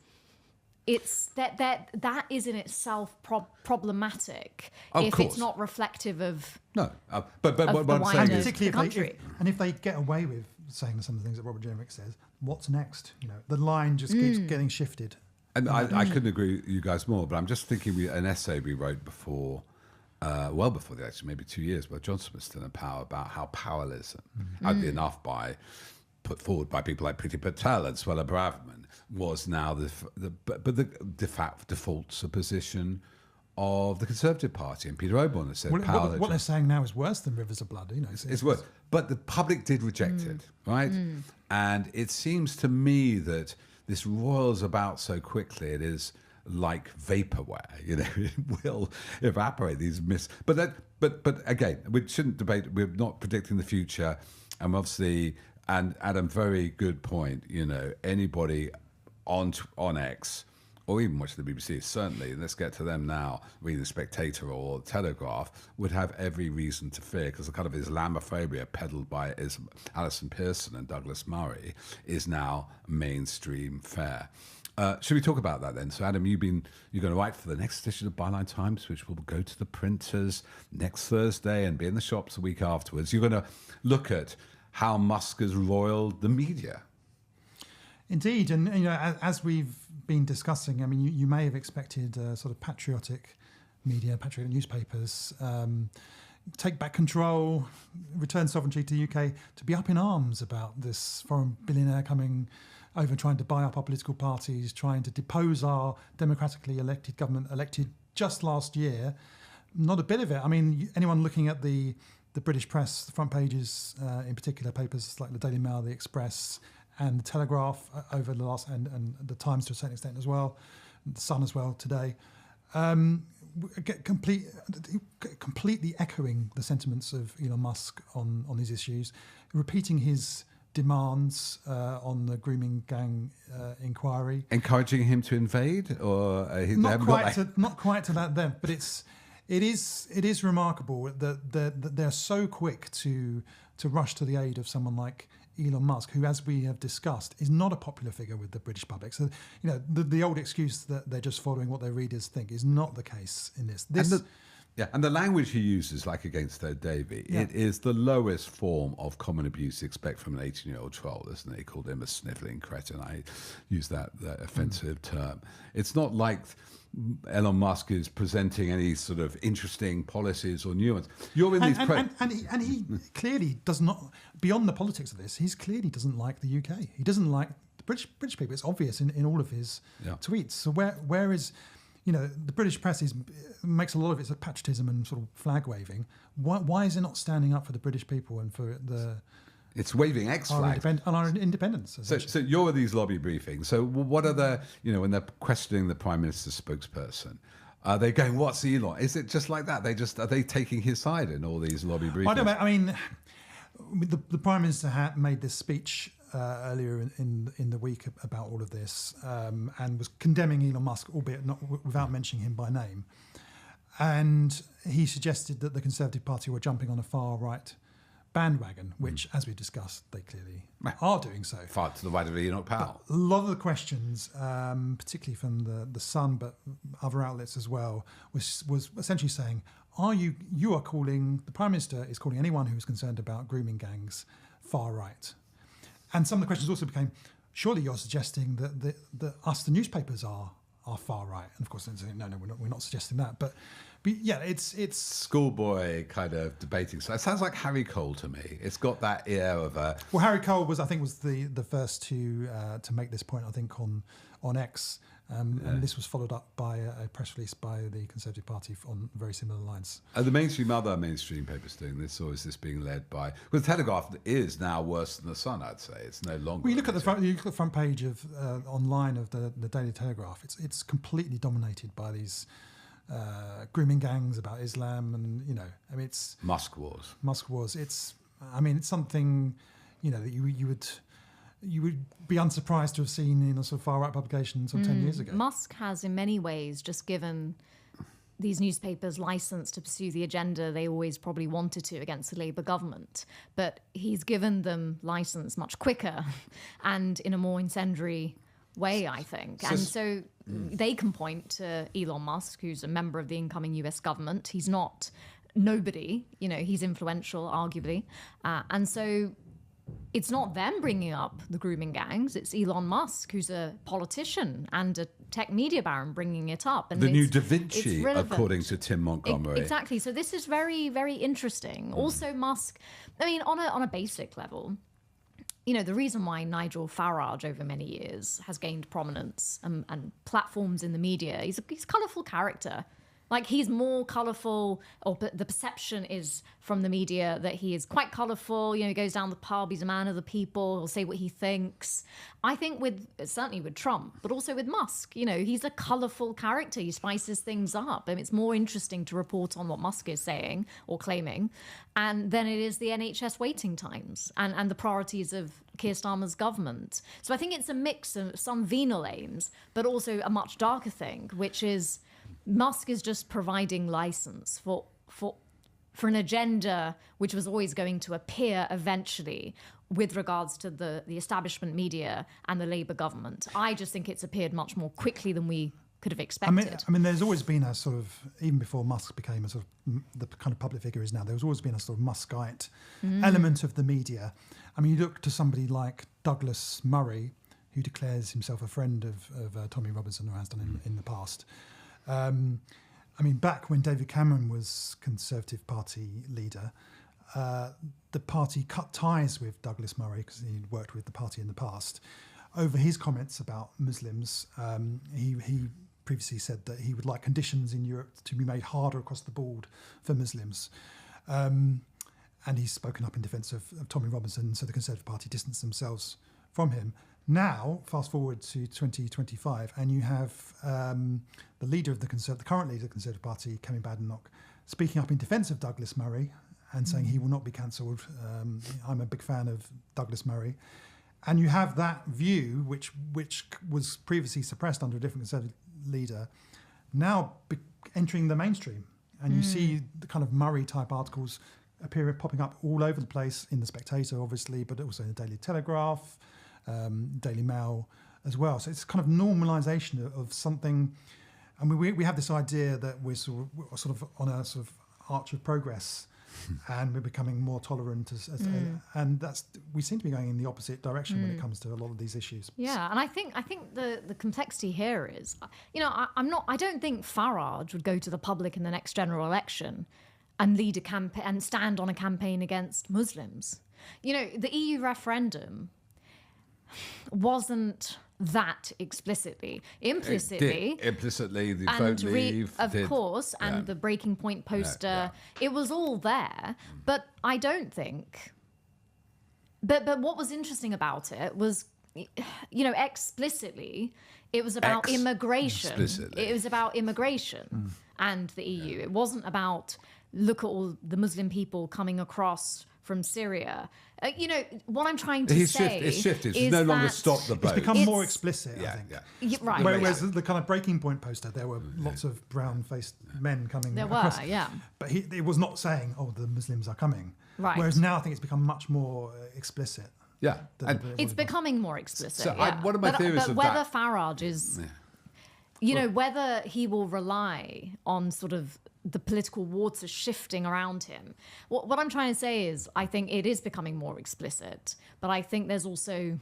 it's that is in itself problematic if it's not reflective of but the wider particularly if they get away with saying some of the things that Robert Jenrick says, what's next? The line just keeps getting shifted. And I couldn't agree with you guys more, but I'm just thinking an essay we wrote before well before the election, maybe 2 years, where Johnson was still in power, about how powerless, oddly enough, put forward by people like Priti Patel and Suella Braverman, was now the de facto default position of the Conservative Party. And Peter Oborne has said what they're saying now is worse than Rivers of Blood. It's worse. But the public did reject it, right? And it seems to me that this roils about so quickly. It is like vaporware, it will evaporate. But again, we shouldn't debate. We're not predicting the future, and obviously, and Adam, very good point. Anybody on X, or even watching the BBC, certainly, and let's get to them now, reading the Spectator or the Telegraph, would have every reason to fear, because the kind of Islamophobia peddled by Alison Pearson and Douglas Murray is now mainstream fare. Should we talk about that then? So, Adam, you're going to write for the next edition of Byline Times, which will go to the printers next Thursday and be in the shops the week afterwards. You're going to look at how Musk has roiled the media. Indeed, and as we've been discussing, I mean, you may have expected sort of patriotic media, patriotic newspapers, take back control, return sovereignty to the UK, to be up in arms about this foreign billionaire coming over, trying to buy up our political parties, trying to depose our democratically elected government, elected just last year. Not a bit of it. I mean, anyone looking at the British press, the front pages, in particular papers like the Daily Mail, the Express, and the Telegraph over the last, and the Times to a certain extent as well, the Sun as well today, completely echoing the sentiments of Elon Musk on these issues, repeating his demands on the grooming gang inquiry, encouraging him to invade, or not quite to that depth, but it is remarkable that they're so quick to rush to the aid of someone like Elon Musk, who, as we have discussed, is not a popular figure with the British public. So, the old excuse that they're just following what their readers think is not the case in this. And the language he uses, like against Ed Davey, it is the lowest form of common abuse you expect from an 18-year-old troll, isn't it? He called him a snivelling cretin. I use that offensive term. It's not like Elon Musk is presenting any sort of interesting policies or nuance. You're in these and he clearly does not, beyond the politics of this, he clearly doesn't like the UK. He doesn't like the British people. It's obvious in all of his tweets. So where is, the British press makes a lot of it of patriotism and sort of flag waving. Why is it not standing up for the British people and for it's waving X flags on our independence? So you're at these lobby briefings. So what are the, when they're questioning the Prime Minister's spokesperson, are they going, what's Elon? Is it just like that? Are they taking his side in all these lobby briefings? I don't know. I mean, the Prime Minister made this speech earlier in the week about all of this, and was condemning Elon Musk, albeit not without mentioning him by name. And he suggested that the Conservative Party were jumping on a far right bandwagon, which, as we discussed, they clearly are doing so. Far to the right of Enoch Powell. But a lot of the questions, particularly from the Sun, but other outlets as well, was essentially saying, you are calling, the Prime Minister is calling anyone who's concerned about grooming gangs far right. And some of the questions also became, surely you're suggesting that us, the newspapers, are far right. And of course, they're saying, no, we're not suggesting that. But yeah, it's schoolboy kind of debating. So it sounds like Harry Cole to me. It's got that air of a. Well, Harry Cole was the first to make this point, I think, on X. And this was followed up by a press release by the Conservative Party on very similar lines. Are the other mainstream papers doing this, or is this being led by? Well, the Telegraph is now worse than the Sun, I'd say. It's no longer. Well, you look at the front page of online of the Daily Telegraph. It's completely dominated by these grooming gangs about Islam, and it's Musk wars. It's something that you would be unsurprised to have seen in a sort of far-right publication 10 years ago. Musk has, in many ways, just given these newspapers license to pursue the agenda they always probably wanted to against the Labour government. But he's given them license much quicker and in a more incendiary way, I think. So they can point to Elon Musk, who's a member of the incoming US government. He's not nobody, he's influential, arguably. And so it's not them bringing up the grooming gangs. It's Elon Musk, who's a politician and a tech media baron, bringing it up. And the new it's Da Vinci, relevant. according to Tim Montgomery. Exactly. So this is very, very interesting. Also, Musk, I mean, on a basic level, you know, the reason why Nigel Farage over many years has gained prominence and platforms in the media, he's a colourful character. Like, he's more colourful, or the perception is from the media that he is quite colourful. You know, he goes down the pub, he's a man of the people, he'll say what he thinks. I think certainly with Trump, but also with Musk, you know, he's a colourful character. He spices things up. I mean, it's more interesting to report on what Musk is saying or claiming, and then it is the NHS waiting times and the priorities of Keir Starmer's government. So I think it's a mix of some venal aims, but also a much darker thing, which is Musk is just providing license for an agenda which was always going to appear eventually with regards to the establishment media and the Labour government. I just think it's appeared much more quickly than we could have expected. I mean, there's always been a sort of, even before Musk became a sort of the kind of public figure is now, there's always been a sort of Muskite element of the media. I mean, you look to somebody like Douglas Murray, who declares himself a friend of Tommy Robinson, or has done in the past. I mean, back when David Cameron was Conservative Party leader, the party cut ties with Douglas Murray because he'd worked with the party in the past. Over his comments about Muslims, he previously said that he would like conditions in Europe to be made harder across the board for Muslims. And he's spoken up in defence of Tommy Robinson, so the Conservative Party distanced themselves from him. Now, fast forward to 2025, and you have the leader of the current leader of the Conservative Party, Kemi Badenoch, speaking up in defence of Douglas Murray and saying he will not be cancelled. I'm a big fan of Douglas Murray. And you have that view, which was previously suppressed under a different Conservative leader, now entering the mainstream. And you see the kind of Murray-type articles popping up all over the place, in The Spectator, obviously, but also in the Daily Telegraph, Daily Mail as well. So it's kind of normalisation of something. I mean, we have this idea that we're sort of on a sort of arch of progress, and we're becoming more tolerant, and we seem to be going in the opposite direction when it comes to a lot of these issues. Yeah, and I think the complexity here is, you know, I don't think Farage would go to the public in the next general election and lead a campaign and stand on a campaign against Muslims. You know, the EU referendum wasn't that explicitly. Implicitly, the vote leave. Of course, and the Breaking Point poster, it was all there. But I don't think... But what was interesting about it was, you know, explicitly, it was about immigration. It was about immigration and the EU. It wasn't about, look at all the Muslim people coming across from Syria. You know, what I'm trying to say it's shifted. is It's no longer that stop the boat. It's become more explicit, I think. Yeah, right. Whereas the kind of Breaking Point poster, there were lots of brown-faced men coming across. There were, yeah. But it was not saying, oh, the Muslims are coming. Right. Whereas now I think it's become much more explicit. Yeah. It's becoming more explicit. So one of my theories but of whether that... Farage is... You know, whether he will rely on sort of the political water shifting around him. What I'm trying to say is, I think it is becoming more explicit, but I think there's also,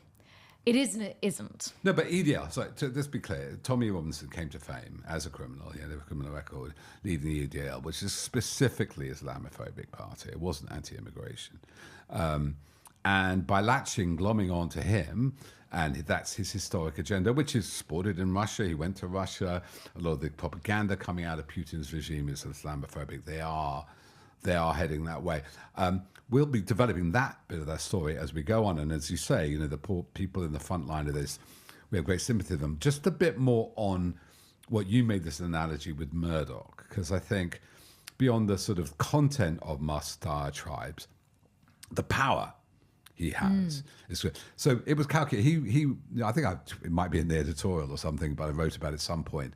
it is and it isn't. No, but EDL, sorry, let's be clear, Tommy Robinson came to fame as a criminal. He had a criminal record leading the EDL, which is specifically Islamophobic party. It wasn't anti-immigration. And by glomming on to him, and that's his historic agenda, which is supported in Russia. He went to Russia. A lot of the propaganda coming out of Putin's regime is Islamophobic. They are heading that way. We'll be developing that bit of that story as we go on. And as you say, you know, the poor people in the front line of this, we have great sympathy with them. Just a bit more on what you made this analogy with Murdoch, because I think beyond the sort of content of Musk's diatribes, the power he has. So it was calculated. He I think it might be in the editorial or something, but I wrote about it at some point.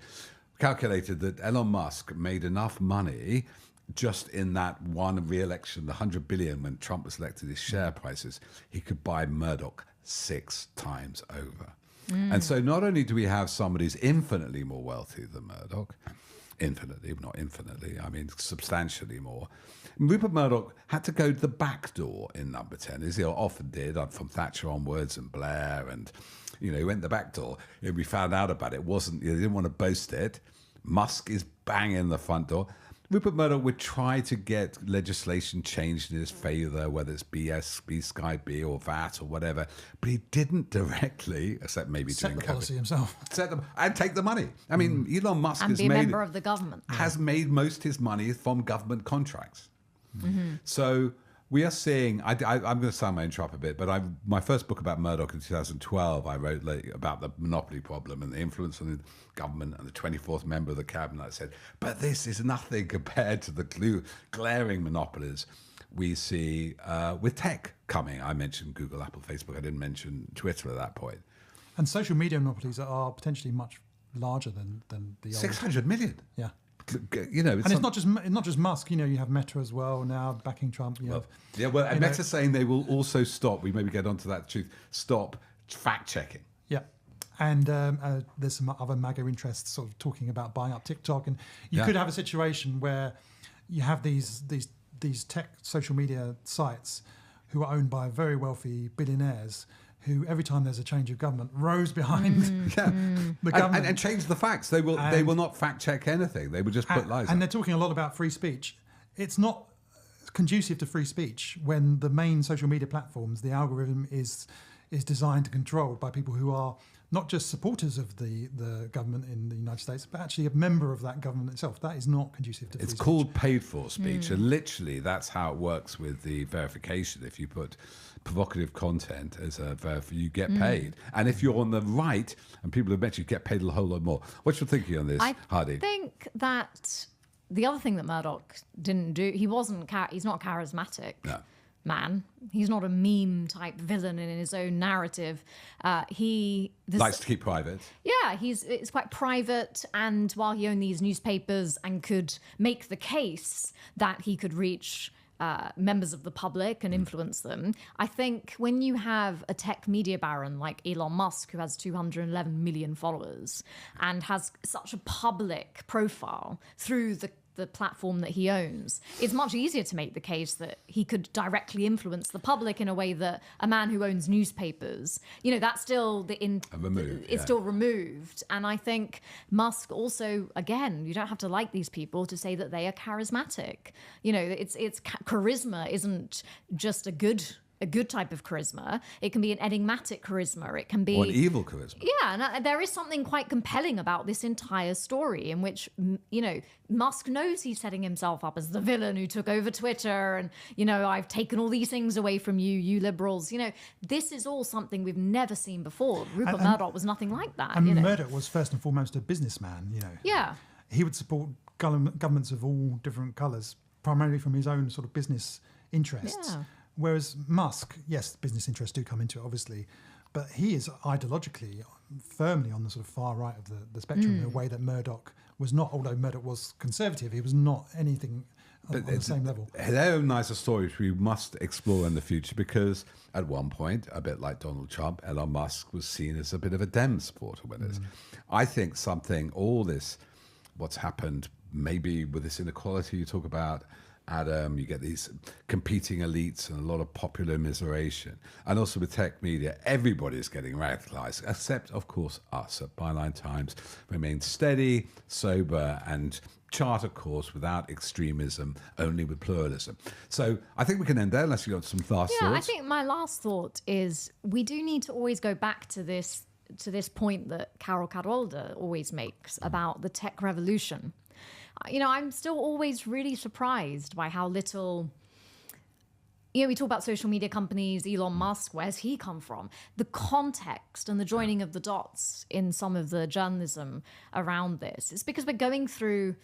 Calculated that Elon Musk made enough money just in that one re-election, the 100 billion when Trump was elected, his share prices, he could buy Murdoch 6 times over. And so not only do we have somebody who's infinitely more wealthy than Murdoch, infinitely, not infinitely, I mean substantially more. Rupert Murdoch had to go to the back door in number 10, as he often did, from Thatcher onwards and Blair, and he went the back door. We found out about it. He didn't want to boast it. Musk is banging the front door. Rupert Murdoch would try to get legislation changed in his favour, whether it's Sky B or VAT or whatever, but he didn't directly, except maybe set during the policy COVID, himself. set them and take the money. I mean, Elon Musk And be a member of the government. has made most of his money from government contracts. So we are seeing, I'm going to sound my intro up a bit, but my first book about Murdoch in 2012, I wrote about the monopoly problem and the influence on the government and the 24th member of the cabinet. I said, but this is nothing compared to the glaring monopolies we see with tech coming. I mentioned Google, Apple, Facebook. I didn't mention Twitter at that point. And social media monopolies are potentially much larger than the old. 600 million. Yeah. It's not just Musk. You have Meta as well now backing Trump. And Meta saying they will also stop. We maybe get onto that truth. Stop fact checking. Yeah, and there's some other MAGA interests sort of talking about buying up TikTok, and you could have a situation where you have these tech social media sites who are owned by very wealthy billionaires, who every time there's a change of government rows behind the government and change the facts. They will not fact check anything. They will just put lies. And they're talking a lot about free speech. It's not conducive to free speech when the main social media platforms, the algorithm is designed and controlled by people who are not just supporters of the government in the United States, but actually a member of that government itself. That is not conducive to free speech. It's called paid for speech, and literally that's how it works with the verification. If you put provocative content as you get paid, and if you're on the right, and people have met you, get paid a whole lot more. What's your thinking on this, Hardeep? I think that the other thing that Murdoch didn't do, he's not charismatic. No. Man, he's not a meme type villain in his own narrative. He likes to keep private. Yeah, it's quite private, and while he owned these newspapers and could make the case that he could reach members of the public and influence them, I think when you have a tech media baron like Elon Musk, who has 211 million followers and has such a public profile through the platform that he owns, it's much easier to make the case that he could directly influence the public in a way that a man who owns newspapers, that's still still removed. And I think Musk also, again, you don't have to like these people to say that they are charismatic. Charisma isn't just a good type of charisma. It can be an enigmatic charisma. It can be or an evil charisma. Yeah, and there is something quite compelling about this entire story in which, Musk knows he's setting himself up as the villain who took over Twitter and, I've taken all these things away from you liberals. This is all something we've never seen before. Rupert Murdoch was nothing like that. And Murdoch was first and foremost a businessman, Yeah. He would support governments of all different colours, primarily from his own sort of business interests. Yeah. Whereas Musk, yes, business interests do come into it, obviously, but he is ideologically firmly on the sort of far right of the spectrum in a way that Murdoch was not. Although Murdoch was conservative, he was not anything on the same level. Therein lies a story which we must explore in the future, because at one point, a bit like Donald Trump, Elon Musk was seen as a bit of a Dem supporter. I think what's happened, maybe with this inequality you talk about, Adam, you get these competing elites and a lot of popular immiseration. And also with tech media, everybody's getting radicalized, except, of course, us at Byline Times. Remain steady, sober, and chart a course without extremism, only with pluralism. So I think we can end there, unless you've got some last thoughts. I think my last thought is we do need to always go back to this point that Carol Cadwalder always makes about the tech revolution. I'm still always really surprised by how little, we talk about social media companies, Elon Musk, where's he come from? The context and the joining of the dots in some of the journalism around this. It's because we're going through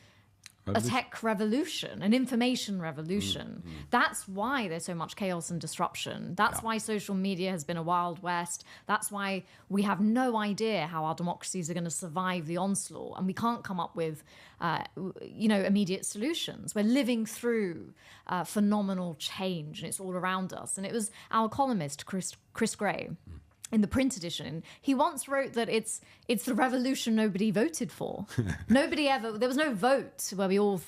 a tech revolution, an information revolution. That's why there's so much chaos and disruption. That's why social media has been a wild west. That's why we have no idea how our democracies are going to survive the onslaught, and we can't come up with, immediate solutions. We're living through phenomenal change, and it's all around us. And it was our columnist, Chris Gray, in the print edition, he once wrote that it's the revolution nobody voted for. There was no vote where we all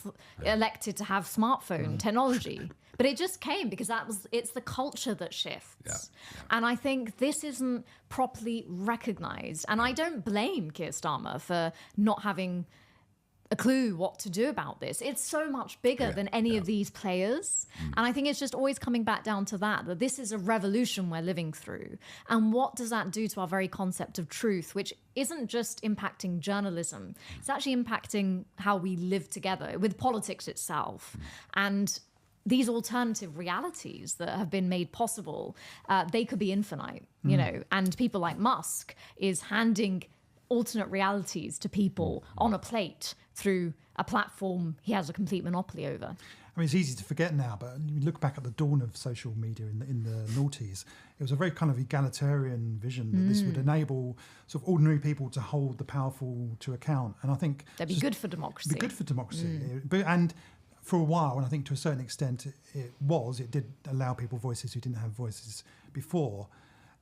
elected to have smartphone technology. But it just came because it's the culture that shifts. Yeah. And I think this isn't properly recognized. And I don't blame Keir Starmer for not having a clue what to do about this. It's so much bigger than any of these players. And I think it's just always coming back down to that this is a revolution we're living through. And what does that do to our very concept of truth, which isn't just impacting journalism, it's actually impacting how we live together with politics itself. And these alternative realities that have been made possible, they could be infinite, you know, and people like Musk is handing alternate realities to people on a plate through a platform he has a complete monopoly over. I mean, it's easy to forget now, but you look back at the dawn of social media in the noughties, it was a very kind of egalitarian vision that this would enable sort of ordinary people to hold the powerful to account. And I think That'd be good for democracy. Be good for democracy. And for a while, and I think to a certain extent it did allow people voices who didn't have voices before.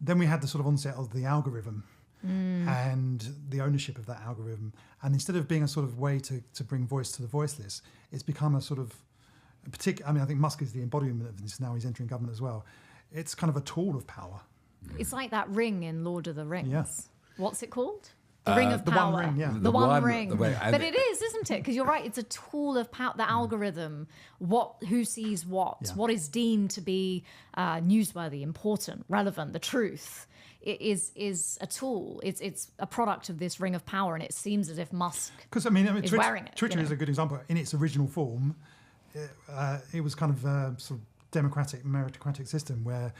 Then we had the sort of onset of the algorithm and the ownership of that algorithm. And instead of being a sort of way to bring voice to the voiceless, it's become a sort of I mean, I think Musk is the embodiment of this now. He's entering government as well. It's kind of a tool of power. It's like that ring in Lord of the Rings. Yeah. What's it called? The Ring of the Power. One Ring, yeah. The One Ring. And But it is, isn't it? Because you're right, it's a tool of power, the algorithm, who sees what is deemed to be newsworthy, important, relevant, the truth. It is a tool. It's a product of this ring of power, and it seems as if Musk is wearing it. Twitter is a good example. In its original form, it was kind of a sort of democratic, meritocratic system where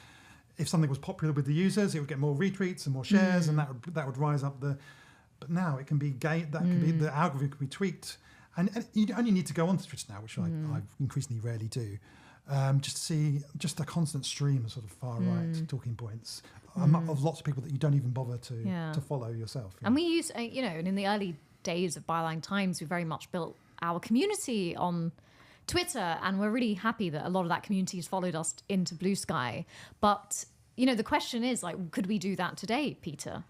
if something was popular with the users, it would get more retweets and more shares, and that would rise up the. But now it can be the algorithm can be tweaked, and you only need to go onto Twitter now, which I increasingly rarely do, just to see just a constant stream of sort of far right talking points of lots of people that you don't even bother to follow yourself. And we use, and in the early days of Byline Times, we very much built our community on Twitter, and we're really happy that a lot of that community has followed us into Blue Sky. But the question is, like, could we do that today, Peter?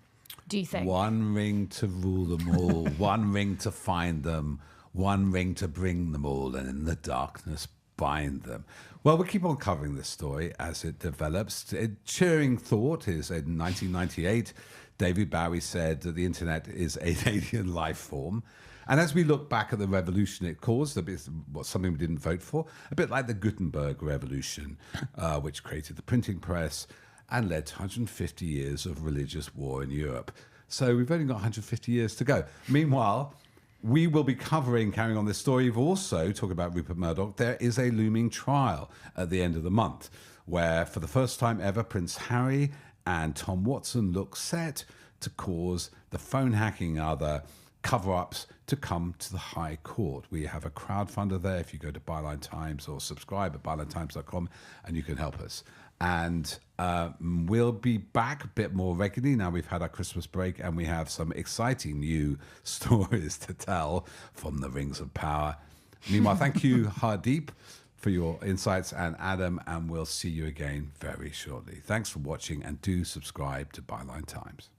Do you think? One ring to rule them all, one ring to find them, one ring to bring them all, and in the darkness bind them. Well, we'll keep on covering this story as it develops. A cheering thought is in 1998, David Bowie said that the internet is an alien life form. And as we look back at the revolution it caused, something we didn't vote for, a bit like the Gutenberg Revolution, which created the printing press and led to 150 years of religious war in Europe. So we've only got 150 years to go. Meanwhile, we will be carrying on this story. We've also talking about Rupert Murdoch. There is a looming trial at the end of the month where, for the first time ever, Prince Harry and Tom Watson look set to cause the phone hacking and other cover-ups to come to the High Court. We have a crowdfunder there. If you go to Byline Times or subscribe at bylinetimes.com, and you can help us. And we'll be back a bit more regularly now we've had our Christmas break, and we have some exciting new stories to tell from the Rings of Power. Meanwhile, thank you, Hardeep, for your insights, and Adam, and we'll see you again very shortly. Thanks for watching, and do subscribe to Byline Times.